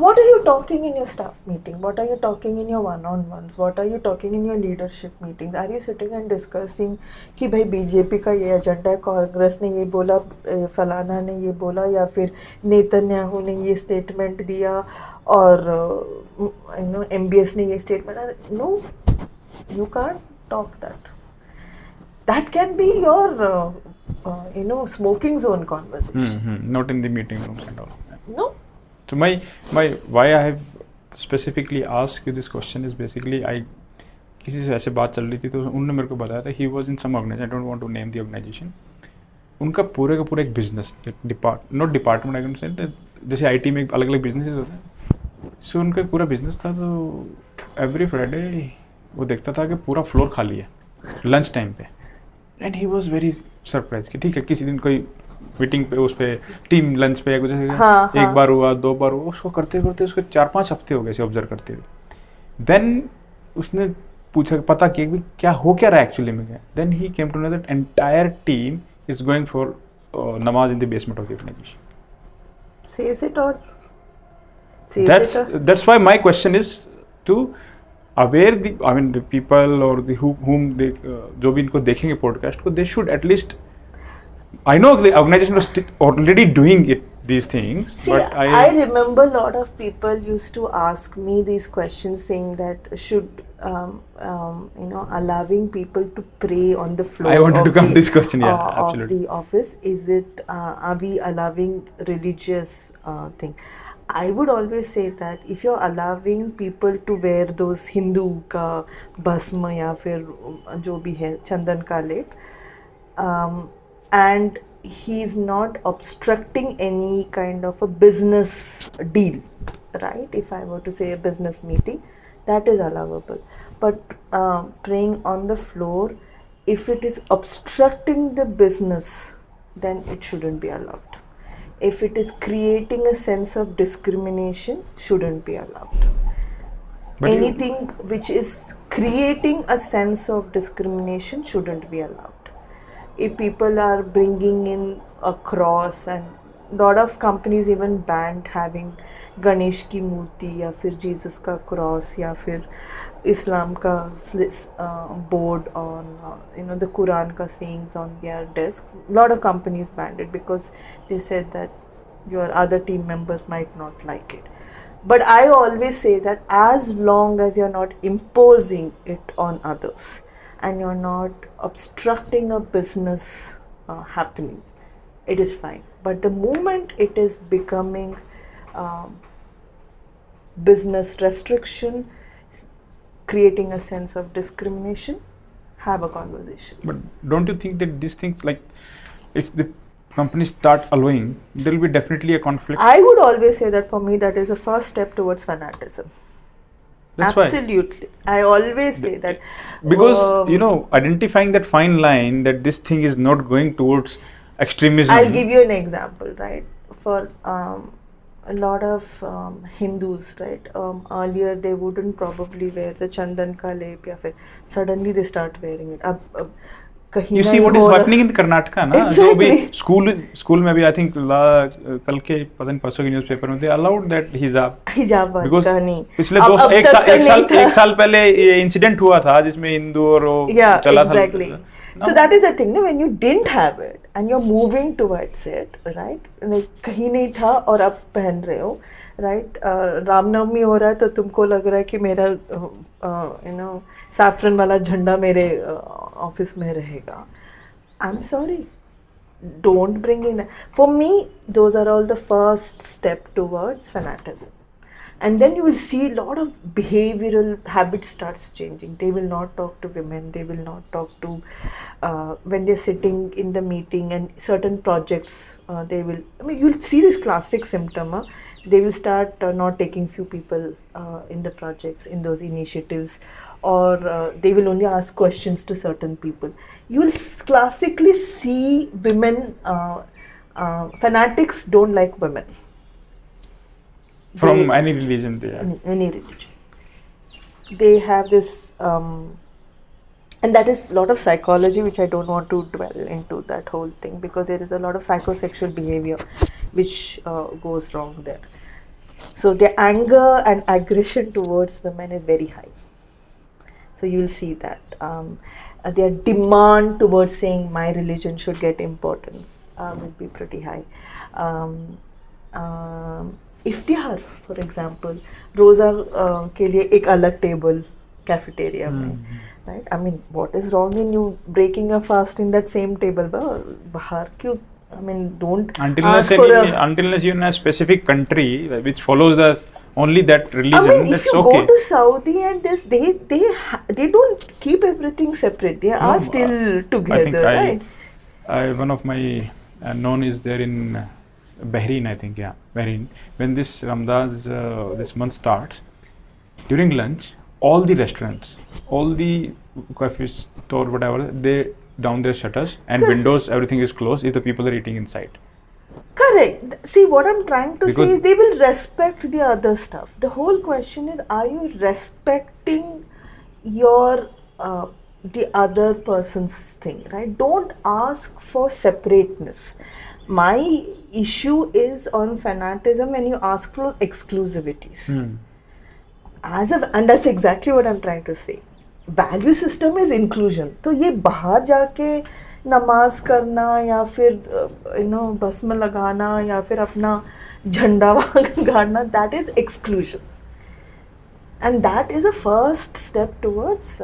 What are you talking in your staff meeting? What are you talking in your one-on-ones? What are you talking in your leadership meetings? Are you sitting and discussing कि भाई बीजेपी का ये एजेंडा है, कांग्रेस ने ये बोला, फलाना ने ये बोला, या फिर नेतन्याहू ने ये स्टेटमेंट दिया और MBS ने ये statement? No, you can't talk that. That can be your smoking zone conversation.
Not in the meeting rooms and all.
No.
So my why I have specifically asked you this question is basically किसी से ऐसे बात चल रही थी तो उन्होंने मेरे को बताया था he was in some organization, I don't want to name the organization. उनका पूरे का पूरा एक business not department I can say, जैसे आईटी में अलग अलग बिजनेसेस होते हैं, सो उनका पूरा बिजनेस था. तो एवरी फ्राइडे वो देखता था कि पूरा फ्लोर खाली है लंच टाइम पे. And he was very surprise कि ठीक है किसी दिन कोई मीटिंग पे उस पर टीम लंच पे या कुछ एक बार हुआ 2 बार हुआ, उसको करते करते उसको 4-5 हफ्ते हो गए ऐसे ऑब्जर्व करते हुए. देन उसने पूछा, पता किया कि क्या हो क्या रहा है एक्चुअली में क्या. Then he came to know that entire team is going for नमाज in the basement of the organization.
Says it all.
That's why my question is to aware the people or the whom they जो भी इनको देखेंगे podcast को, they should at least, I know the organization was already doing these things.
See,
but
I remember a lot of people used to ask me these questions, saying that should allowing people to pray on the floor.
I wanted to come to this question. Yeah, absolutely.
Of the office, is it are we allowing religious thing? I would always say that if you're allowing people to wear those Hindu का भस्म या फिर जो भी है चंदन का लेप, and he's not obstructing any kind of a business deal, right? If I were to say a business meeting, that is allowable. But praying on the floor, if it is obstructing the business, then it shouldn't be allowed. If it is creating a sense of discrimination, shouldn't be allowed.
But
Anything which is creating a sense of discrimination shouldn't be allowed. If people are bringing in a cross, and lot of companies even banned having Ganesh की मूर्ति या फिर Jesus का cross या फिर इस्लाम का board on the Quran का sayings on their desks. Lot of companies banned it because they said that your other team members might not like it. But I always say that as long as you're not imposing it on others and you're not obstructing a business happening, it is fine. But the moment it is becoming business restriction, creating a sense of discrimination, have a conversation.
But don't you think that these things, like if the companies start allowing, there will be definitely a conflict?
I would always say that for me that is a first step towards fanatism.
That's
Absolutely. I always say that.
Because, identifying that fine line that this thing is not going towards extremism.
I'll give you an example, right? For a lot of Hindus, right? Earlier they wouldn't probably wear the chandan ka lep, या फिर suddenly they start wearing it. अब कहीं
You see what is happening in Karnataka, ना? जो भी school में भी I think कल के पता नहीं परसों की न्यूज़पेपर में they allowed that hijab because
का नहीं.
पिछले एक साल पहले ये इंसिडेंट हुआ था जिसमें हिंदू और वो चला था.
Exactly. So that is the thing, no? When you didn't have it and you're moving towards it, right? Like कहीं नहीं था और अब पहन रहे हो, right? रामनवमी हो रहा है तो तुमको लग रहा है कि मेरा सैफरन वाला झंडा मेरे ऑफिस में रहेगा. I'm sorry. Don't bring in that. For me, those are all the first step towards fanatism. And then you will see a lot of behavioral habits starts changing. They will not talk to women. They will not talk to when they're sitting in the meeting and certain projects. You'll see this classic symptom. They will start not taking few people in the projects, in those initiatives, or they will only ask questions to certain people. You will classically see women, fanatics don't like women.
From any religion they are.
Any religion. They have this, and that is a lot of psychology, which I don't want to dwell into that whole thing, because there is a lot of psychosexual behavior which goes wrong there. So their anger and aggression towards women is very high. So you will see that their demand towards saying my religion should get importance will be pretty high. इफ्तिहार for example रोज़ा के लिए एक अलग table cafeteria में, right? I mean what is wrong in you breaking a fast in that same table? बाहर क्यों? I mean, don't
unless you're in a specific country which follows only that religion.
I mean, if you go to Saudi and this, they don't keep everything separate. They are still together, right?
One of my known is there in Bahrain, I think, Bahrain. When this Ramadan, this month starts, during lunch, all the restaurants, all the coffee store, whatever, they down their shutters and windows, everything is closed if the people are eating inside.
Correct. See, what I'm trying to say is they will respect the other stuff. The whole question is, are you respecting your the other person's thing, right? Don't ask for separateness. My issue is on fanatism when you ask for exclusivities. And that's exactly what I'm trying to say. Value system is inclusion. तो ये बाहर जाके नमाज करना या फिर भस्म लगाना या फिर अपना झंडा गाड़ना, that is exclusion, and that is a first step towards.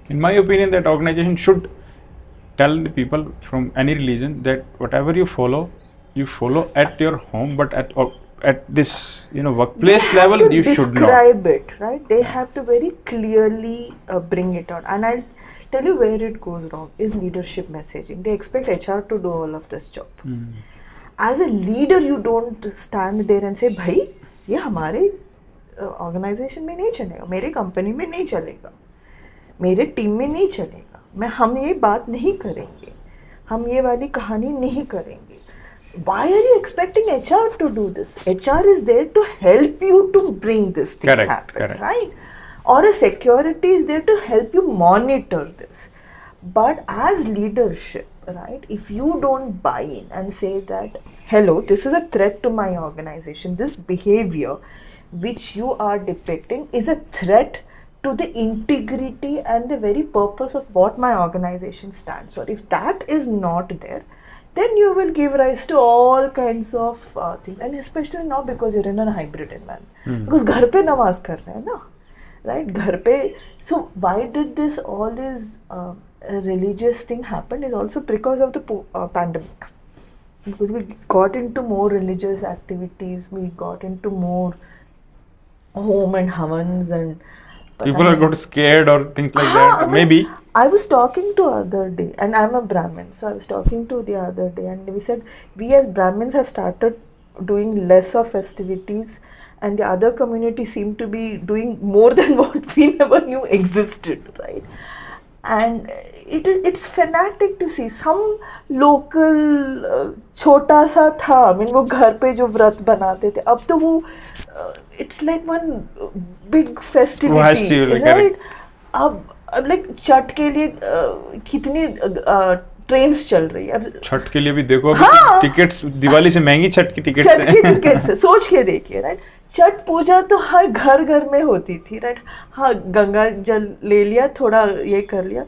In my opinion, that organization should tell the people from any religion that whatever you follow at your home, but at this workplace level you should know.
Describe it, right? They have to very clearly bring it out. And I'll tell you where it goes wrong is leadership messaging. They expect HR to do all of this job. As a leader, you don't stand there and say, भाई ये हमारे organization में नहीं चलेगा, मेरे company में नहीं चलेगा, मेरे team में नहीं चलेगा, हम ये बात नहीं करेंगे, हम ये वाली कहानी नहीं करेंगे. Why are you expecting HR to do this? HR is there to help you to bring this thing happen, right? Or a security is there to help you monitor this. But as leadership, right, if you don't buy in and say that, hello, this is a threat to my organization, this behavior which you are depicting is a threat to the integrity and the very purpose of what my organization stands for. If that is not there, then you will give rise to all kinds of things, and especially now because you're in a hybrid environment. Because घर पे नमाज कर रहे हैं ना, right? घर पे. So why did this all this religious thing happen? Is also because of the pandemic. Because we got into more religious activities, we got into more home and havans, and
people are got scared or things like that. Maybe.
I was talking to other day, and I'm a Brahmin, so I was talking to the other day, and we said we as Brahmins have started doing less of festivities, and the other community seem to be doing more than what we never knew existed, right? And it's fanatic to see some local छोटा सा था. I mean, वो घर पे जो व्रत बनाते थे, अब तो वो it's like one big festivity, right? अब लाइक छठ के लिए कितनी ट्रेन्स चल रही है. अब
छठ के लिए भी देखो, अभी टिकट्स दिवाली से महंगी छठ की टिकट्स
है. सोच के देखिए, राइट? छठ पूजा तो हर घर में होती थी, राइट? हाँ, गंगा जल ले लिया, थोड़ा ये कर लिया.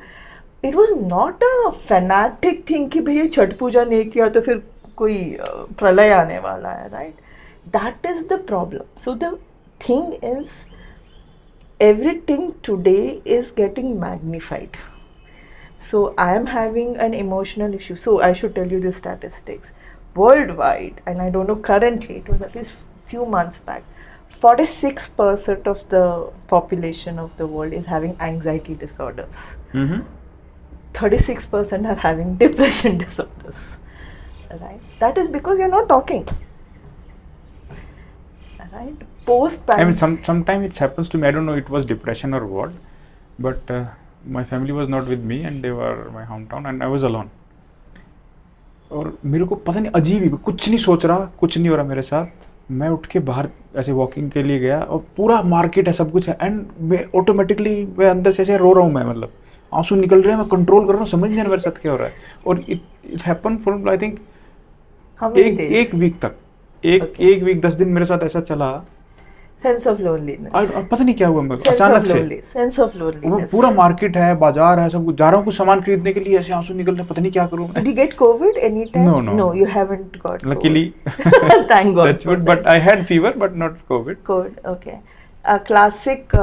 It was not a fanatic thing कि भैया छठ पूजा नहीं किया तो फिर कोई प्रलय आने वाला है, right? That is the problem. So the thing is everything today is getting magnified. So I am having an emotional issue. So I should tell you the statistics. Worldwide, and I don't know currently, it was at least few months back, 46% of the population of the world is having anxiety disorders. 36% are having depression disorders. Right? That is because you're not talking. right? Post
I mean, sometimes it happens to me. I don't know it was depression or what, but my family was not with me and they were my hometown and I was alone. और मेरे को पता नहीं अजीब ही कुछ नहीं सोच रहा, कुछ नहीं हो रहा मेरे साथ. मैं उठ के बाहर ऐसे वॉकिंग के लिए गया और पूरा मार्केट है, सब कुछ है एंड मैं ऑटोमेटिकली मैं अंदर से ऐसे रो रहा हूँ, मैं मतलब आंसू निकल रहे हैं, मैं कंट्रोल कर रहा हूँ, समझ नहीं आ रहा मेरे साथ क्या हो रहा है. और it happen for I think एक वीक तक, एक वीक 10 दिन मेरे साथ ऐसा चला.
Sense of loneliness.
और पता नहीं क्या हुआ मेरे को अचानक से.
Sense of loneliness.
वो पूरा मार्केट है, बाजार है, सब कुछ जा रहा हूँ कुछ सामान खरीदने के लिए, ऐसे आंसू निकल रहे, पता नहीं क्या करूँ.
Did you get COVID anytime?
No,
you haven't got
luckily.
COVID. Thank God.
That's good, but I had fever, but not COVID.
COVID, okay. A classic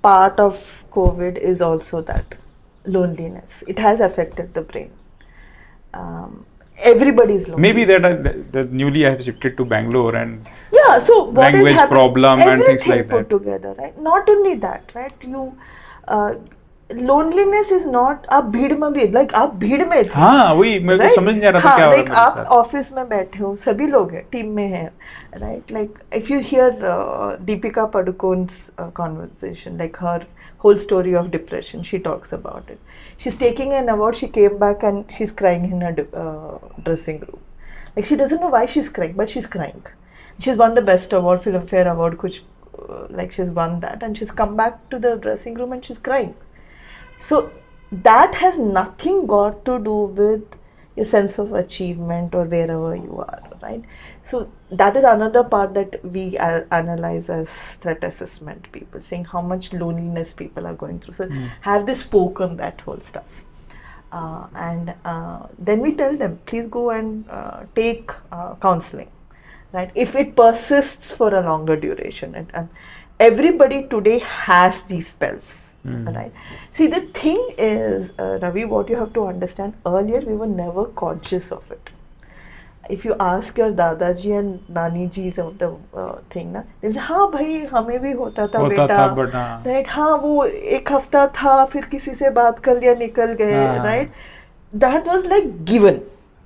part of COVID is also that loneliness. It has affected the brain. Everybody's lonely.
Maybe that newly I have shifted to Bangalore and
yeah, so what
language
is
problem and things like
put
that.
Together, right? Not only that, right? Loneliness is not आप भीड़ में भी like आप भीड़ में थे.
हाँ वही मेरे को समझ नहीं आ रहा था क्या हो रहा है.
like आप ऑफिस में बैठे हो, सभी लोग हैं, टीम में हैं, right? Like if you hear Deepika Padukone's conversation, like her whole story of depression, she talks about it. She's taking an award, she came back and she's crying in her dressing room. Like she doesn't know why she's crying, but she's crying. She's won the best award, Filmfare award, kuch, like she's won that, and she's come back to the dressing room and she's crying. So that has nothing got to do with your sense of achievement or wherever you are, right? So that is another part that we analyze as threat assessment people, saying how much loneliness people are going through. So have they spoken that whole stuff? And then we tell them, please go and take counseling, right? If it persists for a longer duration, and everybody today has these spells. Right. See, the thing is, Ravi, what you have to understand, earlier we were never conscious of it. If you ask your Dadaji and Nanijis of the thing, na, they say, हाँ भाई हमें भी होता था बेटा, right? हाँ वो एक हफ्ता था, फिर किसी से बात कर लिया, निकल गए, right? That was like given,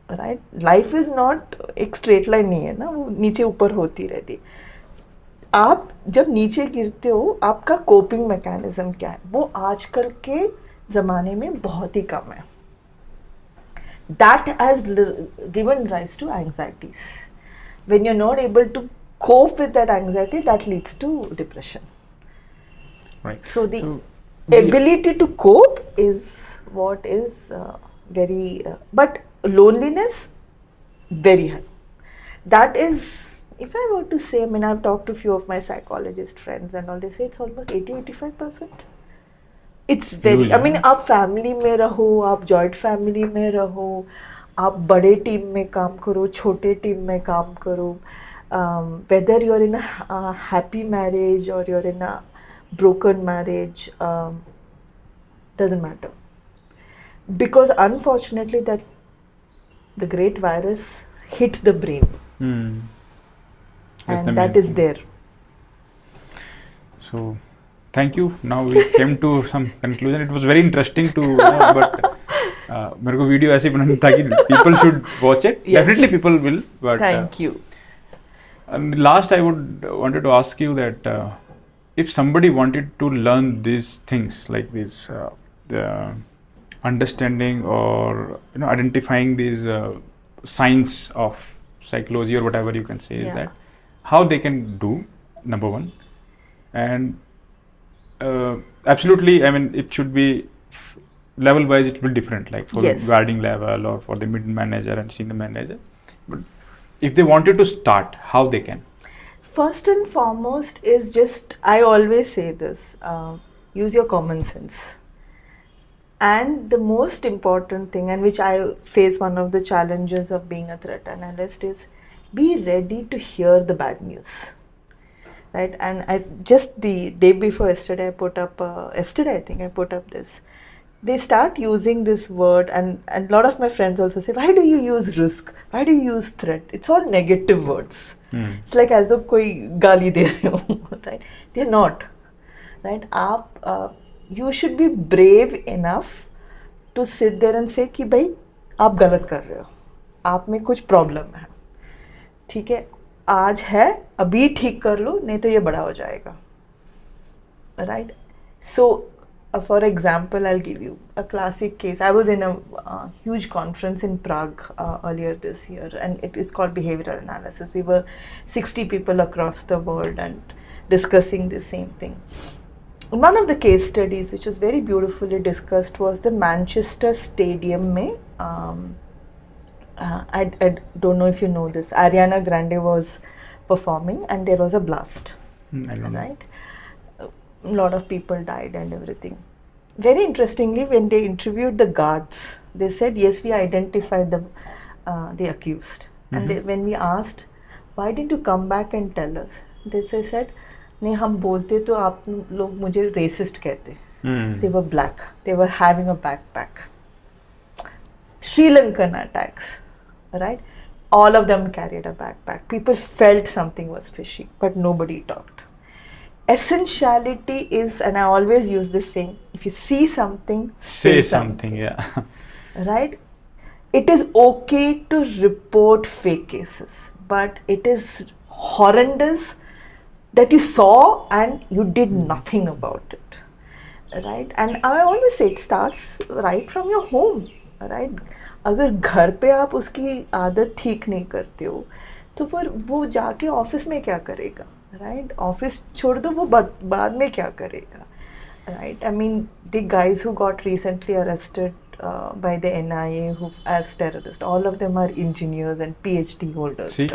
right? Life is not एक straight line नहीं है ना, वो नीचे ऊपर होती रहती. आप जब नीचे गिरते हो, आपका कोपिंग मैकेनिज्म क्या है, वो आजकल के ज़माने में बहुत ही कम है. That has given rise to anxieties. When you're not able to cope with that anxiety, that leads to depression.
Right.
So the ability to cope is what is very, but loneliness, very high. That is, if I were to say, I mean, I've talked to a few of my psychologist friends and all, they say it's almost 80-85%. It's very, I mean, आप family में रहो, आप joint family में रहो, आप बड़े team में काम करो, छोटे टीम में काम करो, whether you're in a happy marriage or you're in a broken marriage, doesn't matter. Because unfortunately that the great virus hit the brain. And that is there. So,
thank you. Now we came to some conclusion. It was very interesting to know, but मेरे को video ऐसे बनाना था कि people should watch it. Yes. Definitely people will. But
thank you.
Last, I wanted to ask you that if somebody wanted to learn these things like this, the understanding or identifying these signs of psychology or whatever you can say, is that how they can do, number one, and absolutely, I mean, it should be level wise, it will be different, like for the guarding level or for the mid manager and senior manager. But if they wanted to start, how they can?
First and foremost is just, I always say this, use your common sense. And the most important thing, and which I face one of the challenges of being a threat analyst, is be ready to hear the bad news, right? And I just the day before yesterday, I put up this. They start using this word, and a lot of my friends also say, why do you use risk? Why do you use threat? It's all negative words. It's like as though koi gali de rahe ho, right? They're not, right? You should be brave enough to sit there and say कि भाई आप गलत कर रहे हो, आप में कुछ प्रॉब्लम है, ठीक है. आज है, अभी ठीक कर लो, नहीं तो ये बड़ा हो जाएगा, right? So for example, I'll give you a classic case. I was in a huge conference in Prague earlier this year, and it is called behavioral analysis. We were 60 people across the world and discussing the same thing. One of the case studies which was very beautifully discussed was the Manchester Stadium mein, I don't know if you know this, Ariana Grande was performing and there was a blast,
I don't know.
right? A lot of people died and everything. Very interestingly, when they interviewed the guards, they said, yes, we identified the accused. And when we asked, why didn't you come back and tell us? They said, नहीं हम बोलते तो आप लोग मुझे racist कहते. They were black. They were having a backpack. Sri Lankan attacks, right? All of them carried a backpack. People felt something was fishy, but nobody talked. Essentiality is, and I always use this saying, if you see something,
Say something, yeah.
Right? It is okay to report fake cases, but it is horrendous that you saw and you did nothing about it, right? And I always say it starts right from your home, right? अगर घर पे आप उसकी आदत ठीक नहीं करते हो तो फिर वो जाके ऑफिस में क्या करेगा, राइट? ऑफिस छोड़ दो, वो बाद में क्या करेगा, right? I mean, the guys who got recently arrested by the NIA who as terrorists, all of them are engineers and PhD holders. See?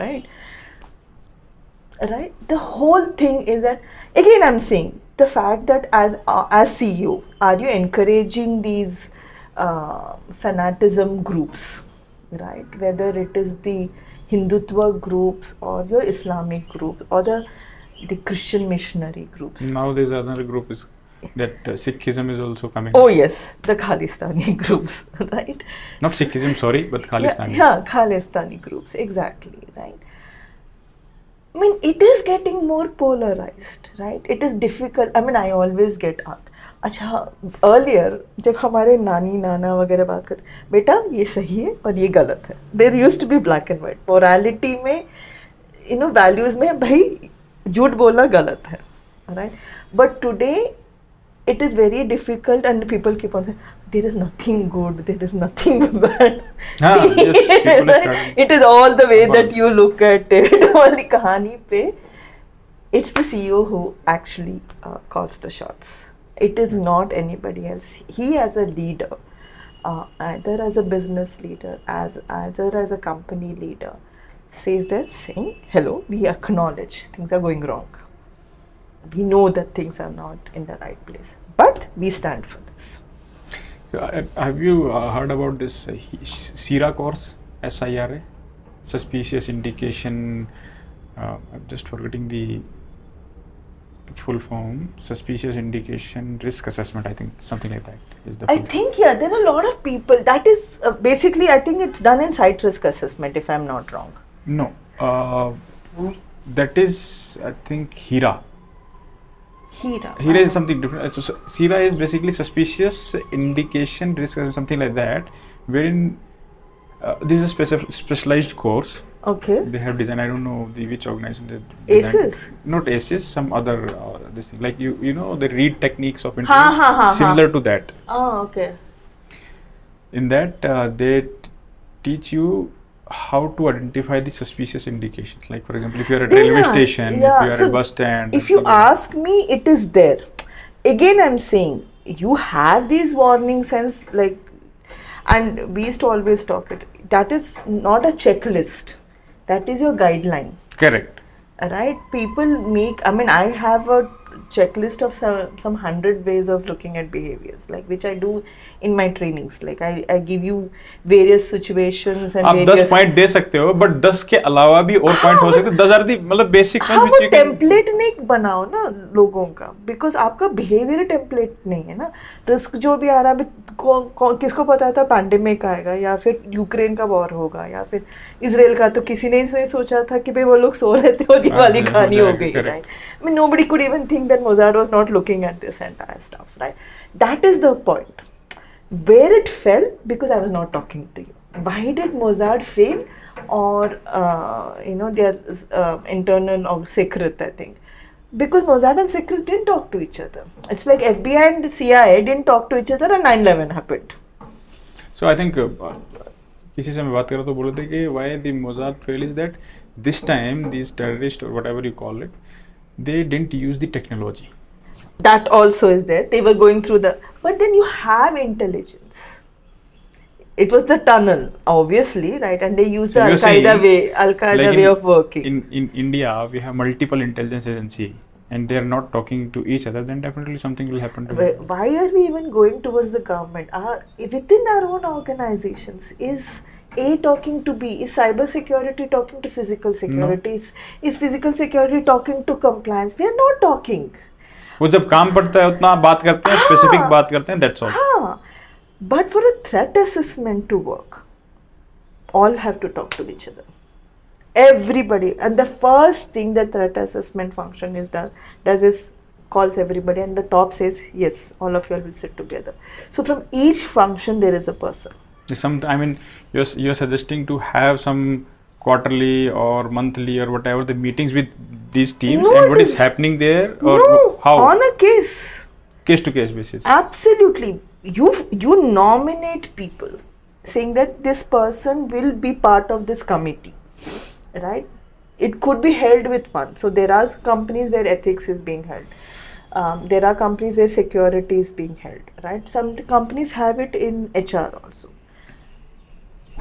Right? The whole thing is that, again I'm saying, the fact that as CEO, are you encouraging these fanatism groups, right? Whether it is the Hindutva groups or your Islamic group or the Christian missionary groups.
Now there's another group is that Sikhism is also coming.
Oh yes, the Khalistani groups, right?
Not Sikhism, sorry, but Khalistani.
Yeah, Khalistani groups, exactly, right? I mean, it is getting more polarized, right? It is difficult. I mean, I always get asked, अच्छा earlier जब हमारे नानी नाना वगैरह बात करते, बेटा ये सही है और ये गलत है. There used to be black and white. Morality में, you know, values में भाई झूठ बोलना गलत है, right? But today it is very difficult and people keep on saying there is nothing good, there is nothing bad.
Yes,
right? It is all the way that you look at it. वाली कहानी पे, it's the CEO who actually calls the shots. It is not anybody else. He as a leader, either as a business leader, either as a company leader, says that saying, hello, we acknowledge things are going wrong. We know that things are not in the right place, but we stand for this.
So, have you heard about this SIRA course, SIRA? Suspicious indication, I'm just forgetting the full form, suspicious indication risk assessment, I think something like that is the
I think, yeah, there are a lot of people, that is basically, I think it's done in site risk assessment if I'm not wrong.
No, that is, I think, HIRA. HIRA is something different. So SIRA is basically suspicious indication risk or something like that, wherein this is a specialized course.
Okay.
They have designed, I don't know which organization they designed.
ACES?
Not ACES, some other this thing. Like you know the read techniques of interview, similar to that.
Oh, okay.
In that they teach you how to identify the suspicious indications. Like for example, if you are at a railway station, if you are at a bus stand.
If you ask me, it is there. Again, I'm saying, you have these warning signs, like, and we used to always talk it. That is not a checklist. That is your guideline.
Correct.
Right? People make, I mean, I have a checklist of some 100 ways of looking at behaviors, like which I do in my trainings. Like I give you various situations and
आप 10 point दे सकते हो, but 10 के अलावा भी और point हो सकते हैं. 10 आर दी मतलब बेसिक्स हैं.
वो टेम्पलेट नहीं बनाओ ना लोगों का, बिकॉज आपका बिहेवियर टेम्पलेट नहीं है ना. रिस्क जो भी आ रहा है, किसको पता था पैंडेमिक आएगा, या फिर यूक्रेन का वॉर होगा, या फिर इसराइल का, तो किसी ने नहीं सोचा था कि भाई वो लोग सो रहे थे और ये वाली कहानी हो गई, right? I mean, nobody could even think that Mossad was not looking at this entire stuff, right? That is the point. Where it fell, because I was not talking to you. Why did Mossad fail? or their internal or secret, I think. Because Mossad and secret didn't talk to each other. It's like FBI and CIA didn't talk to each other and 9/11 happened.
So I think किसी से मैं बात कर रहा तो बोल रहे थे कि why the Mossad fail is that this time these terrorists or whatever you call it, they didn't use the technology.
That also is there. They were going through but then you have intelligence. It was the tunnel, obviously, right? And they used the Al-Qaeda way of working.
In India, we have multiple intelligence agencies, and they are not talking to each other. Then definitely something will happen to them.
Why are we even going towards the government? Within our own organizations, is A talking to B? Is cyber security talking to physical security?
No.
Is physical security talking to compliance? We are not talking.
वो जब काम पड़ता है उतना बात करते हैं, specific बात करते हैं. That's all.
हाँ. But for a threat assessment to work, all have to talk to each other. Everybody. And the first thing the threat assessment function does is calls everybody, and the top says, yes, all of you will sit together. So from each function, there is a person.
You're suggesting to have some quarterly or monthly or whatever the meetings with these teams, and what is happening there, or how?
On a case
to case basis.
Absolutely. You nominate people saying that this person will be part of this committee, right? It could be held with one. So there are companies where ethics is being held. There are companies where security is being held, right? Some companies have it in HR also.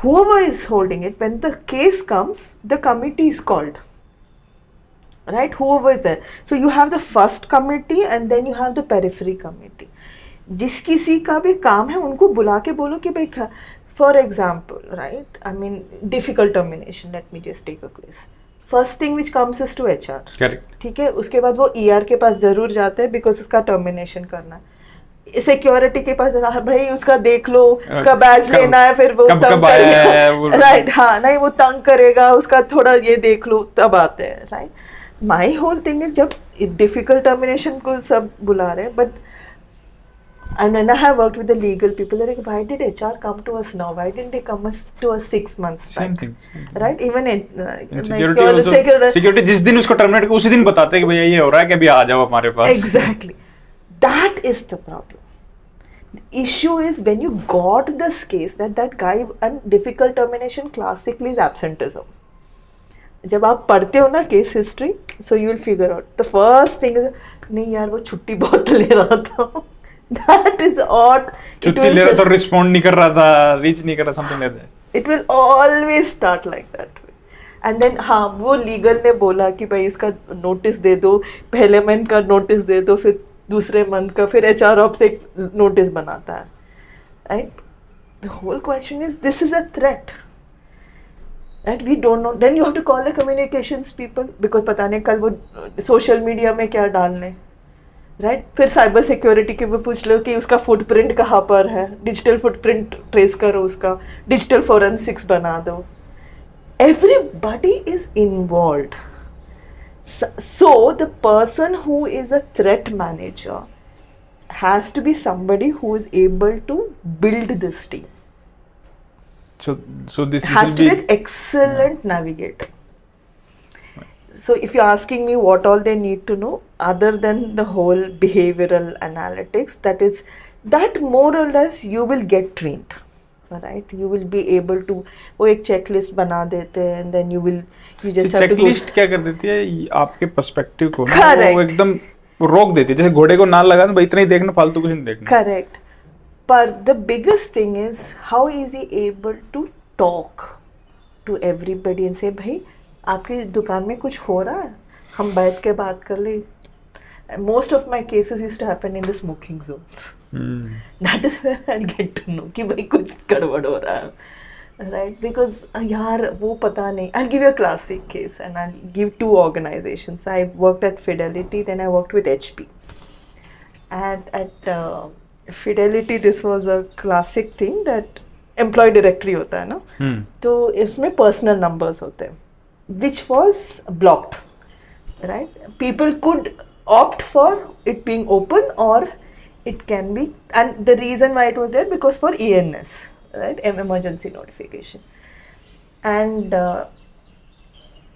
Whoever is holding it, when the case comes, the committee is called, right? Whoever is there. So you have the first committee and then you have the periphery committee. जिस किसी का भी काम है उनको बुला के बोलो कि भाई, for example, right, I mean difficult termination, let me just take a case. First thing which comes is to HR.
Correct.
ठीक है, उसके बाद वो ER के पास जरूर जाते हैं बिकॉज उसका टर्मिनेशन करना है. सिक्योरिटी के पास भाई उसका देख लो, उसका बैज लेना है, फिर वो तंग करेगा, राइट. हाँ, नहीं वो तंग करेगा, उसका थोड़ा ये देख लो, तब आते हैं, right. My whole thing is, जब डिफिकल्ट टर्मिनेशन को सब बुला रहे हैं, but and when I have worked with the legal people, they're like, why did HR come to us now? Why didn't they come to us 6 months back?
Same thing.
Right? Even in
security also, security जिस दिन उसको terminate को उसी दिन बताते हैं कि भैया ये हो रहा है कि अभी आ जाओ हमारे पास.
Exactly. That is the problem. The issue is when you got this case that guy, and difficult termination classically is absenteeism. जब आप पढ़ते हो ना case history, so you will figure out. The first thing is, नहीं यार वो छुट्टी बहुत ले रहा था. That is odd.
छुट्टी ले रहा था, रिस्पॉन्ड नहीं कर रहा था, रीच नहीं कर रहा, something like that.
It will always start like that way. And then हाँ, वो लीगल ने बोला कि भाई इसका नोटिस दे दो, पहले मंथ का नोटिस दे दो, फिर दूसरे मंथ का, फिर HR ऑप्स एक नोटिस बनाता है, right? The whole question is, this is a threat. And we don't know. Then you have to call the communications people because पता नहीं कल वो सोशल मीडिया में क्या डालने, राइट. फिर साइबर सिक्योरिटी के भी पूछ लो कि उसका फुटप्रिंट कहाँ पर है, डिजिटल फुटप्रिंट ट्रेस करो, उसका डिजिटल फोरेंसिक्स बना दो. Everybody is involved. So the person who is a threat manager has to be somebody who is able to build this team.
So this
has to be an excellent navigator. So if you're asking me what all they need to know, other than the whole behavioral analytics, that more or less you will get trained, right? You will be able to, वो एक checklist बना देते हैं, and then you just have to go.
Checklist क्या कर देती है आपके perspective को, वो एकदम रोक देती है, जैसे घोड़े को नाल लगा, भाई इतना ही देखना, फालतू कुछ नहीं देखना.
Correct. But the biggest thing is how is he able to talk to everybody and say, भाई आपकी दुकान में कुछ हो रहा है, हम बैठ के बात कर ले. Most of my cases used to happen in the smoking zones. That is where I get to know कि भाई कुछ गड़बड़ हो रहा है, right? Because यार वो पता नहीं. I'll give you a classic case and I'll give 2 organizations. I worked at Fidelity, then I worked with HP. And at Fidelity, this was a classic thing that employee directory होता है ना, तो इसमें personal numbers होते हैं, which was blocked, right? People could opt for it being open or it can be, and the reason why it was there because for ENS, right, emergency notification. And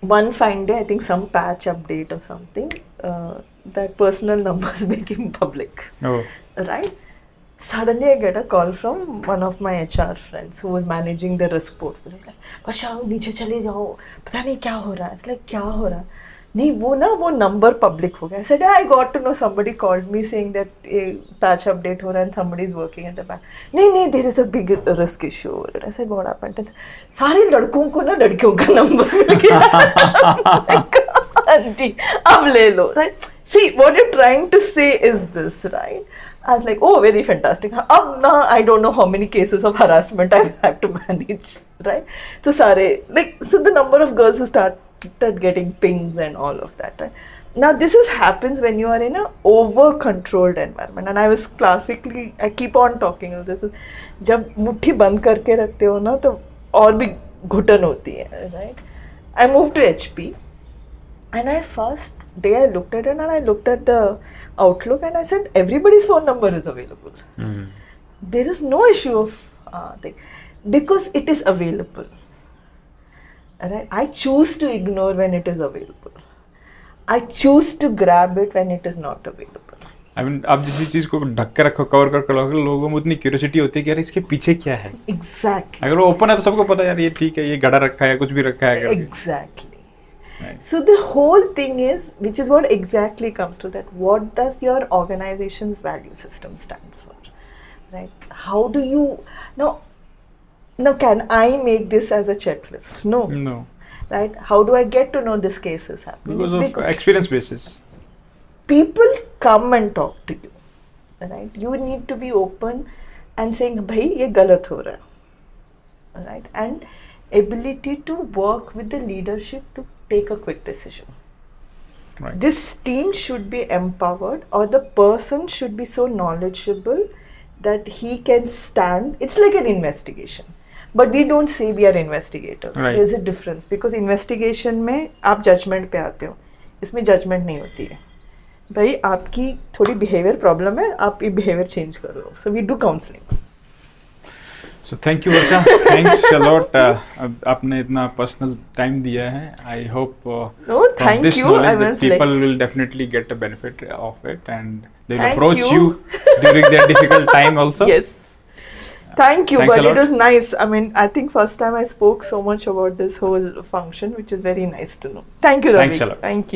one fine day, I think some patch update or something, that personal numbers became public.
Oh.
Right? Suddenly I get a call from one of my HR friends who was managing the risk portfolio. He's like, "Varsha, नीचे चले जाओ, पता नहीं क्या हो रहा है." It's like, क्या हो रहा है? नहीं, वो number public हो गया. I said, I got to know, somebody called me saying that a patch update हो रहा है and somebody is working at the back. नहीं, there is a big risk issue. I said, what happened? सारे लड़कों को ना लड़कियों का number मिल गया. आंटी, अब ले लो, right? See, what you're trying to say is this, right? I was like, oh, very fantastic. Ab now I don't know how many cases of harassment I have to manage, right? So so the number of girls who started getting pings and all of that, right? Now this happens when you are in a over-controlled environment, and I keep on talking. This is जब मुट्ठी बंद करके रखते हो ना तो और भी घुटन होती है, right? I moved to HP, and first day I looked at it and I looked at the Outlook and I said, everybody's phone number is available.
Mm.
There is no issue of thing because it is available. Right? I choose to ignore when it is available. I choose to grab it when it is not available.
I mean, आप जिस चीज को ढक के रखो, cover कर रखो, लोगों में उतनी क्यूरियोसिटी होती है कि यार इसके पीछे क्या है.
Exactly.
अगर वो ओपन है तो सबको पता है यार ये ठीक है, ये गड़ा रखा है, कुछ भी रखा है.
Exactly.
Right.
So the whole thing is, which is what exactly comes to that, what does your organization's value system stands for, right? How do you, now can I make this as a checklist? No. Right? How do I get to know this case is happening?
Because of experience basis.
People come and talk to you, right? You need to be open and saying, bhai, ye galat ho raha hai, right? And ability to work with the leadership to take a quick decision.
Right.
This team should be empowered, or the person should be so knowledgeable that he can stand. It's like an investigation, but we don't say we are investigators.
Right.
There's a difference, because investigation में आप judgment पे आते हो, इसमें judgment नहीं होती है. भाई आपकी थोड़ी behavior problem है, आप ये behavior change करो. So we do counseling.
So thank you, Varsha. Thanks a lot. आपने इतना personal time दिया है. I hope from this knowledge that people will definitely get a benefit of it, and they will approach you during their difficult time also.
Yes. Thank you,
Thanks
but it was nice. I mean, I think first time I spoke so much about this whole function, which is very nice to know. Thank you, Ravi.
Thanks a lot.
Thank you.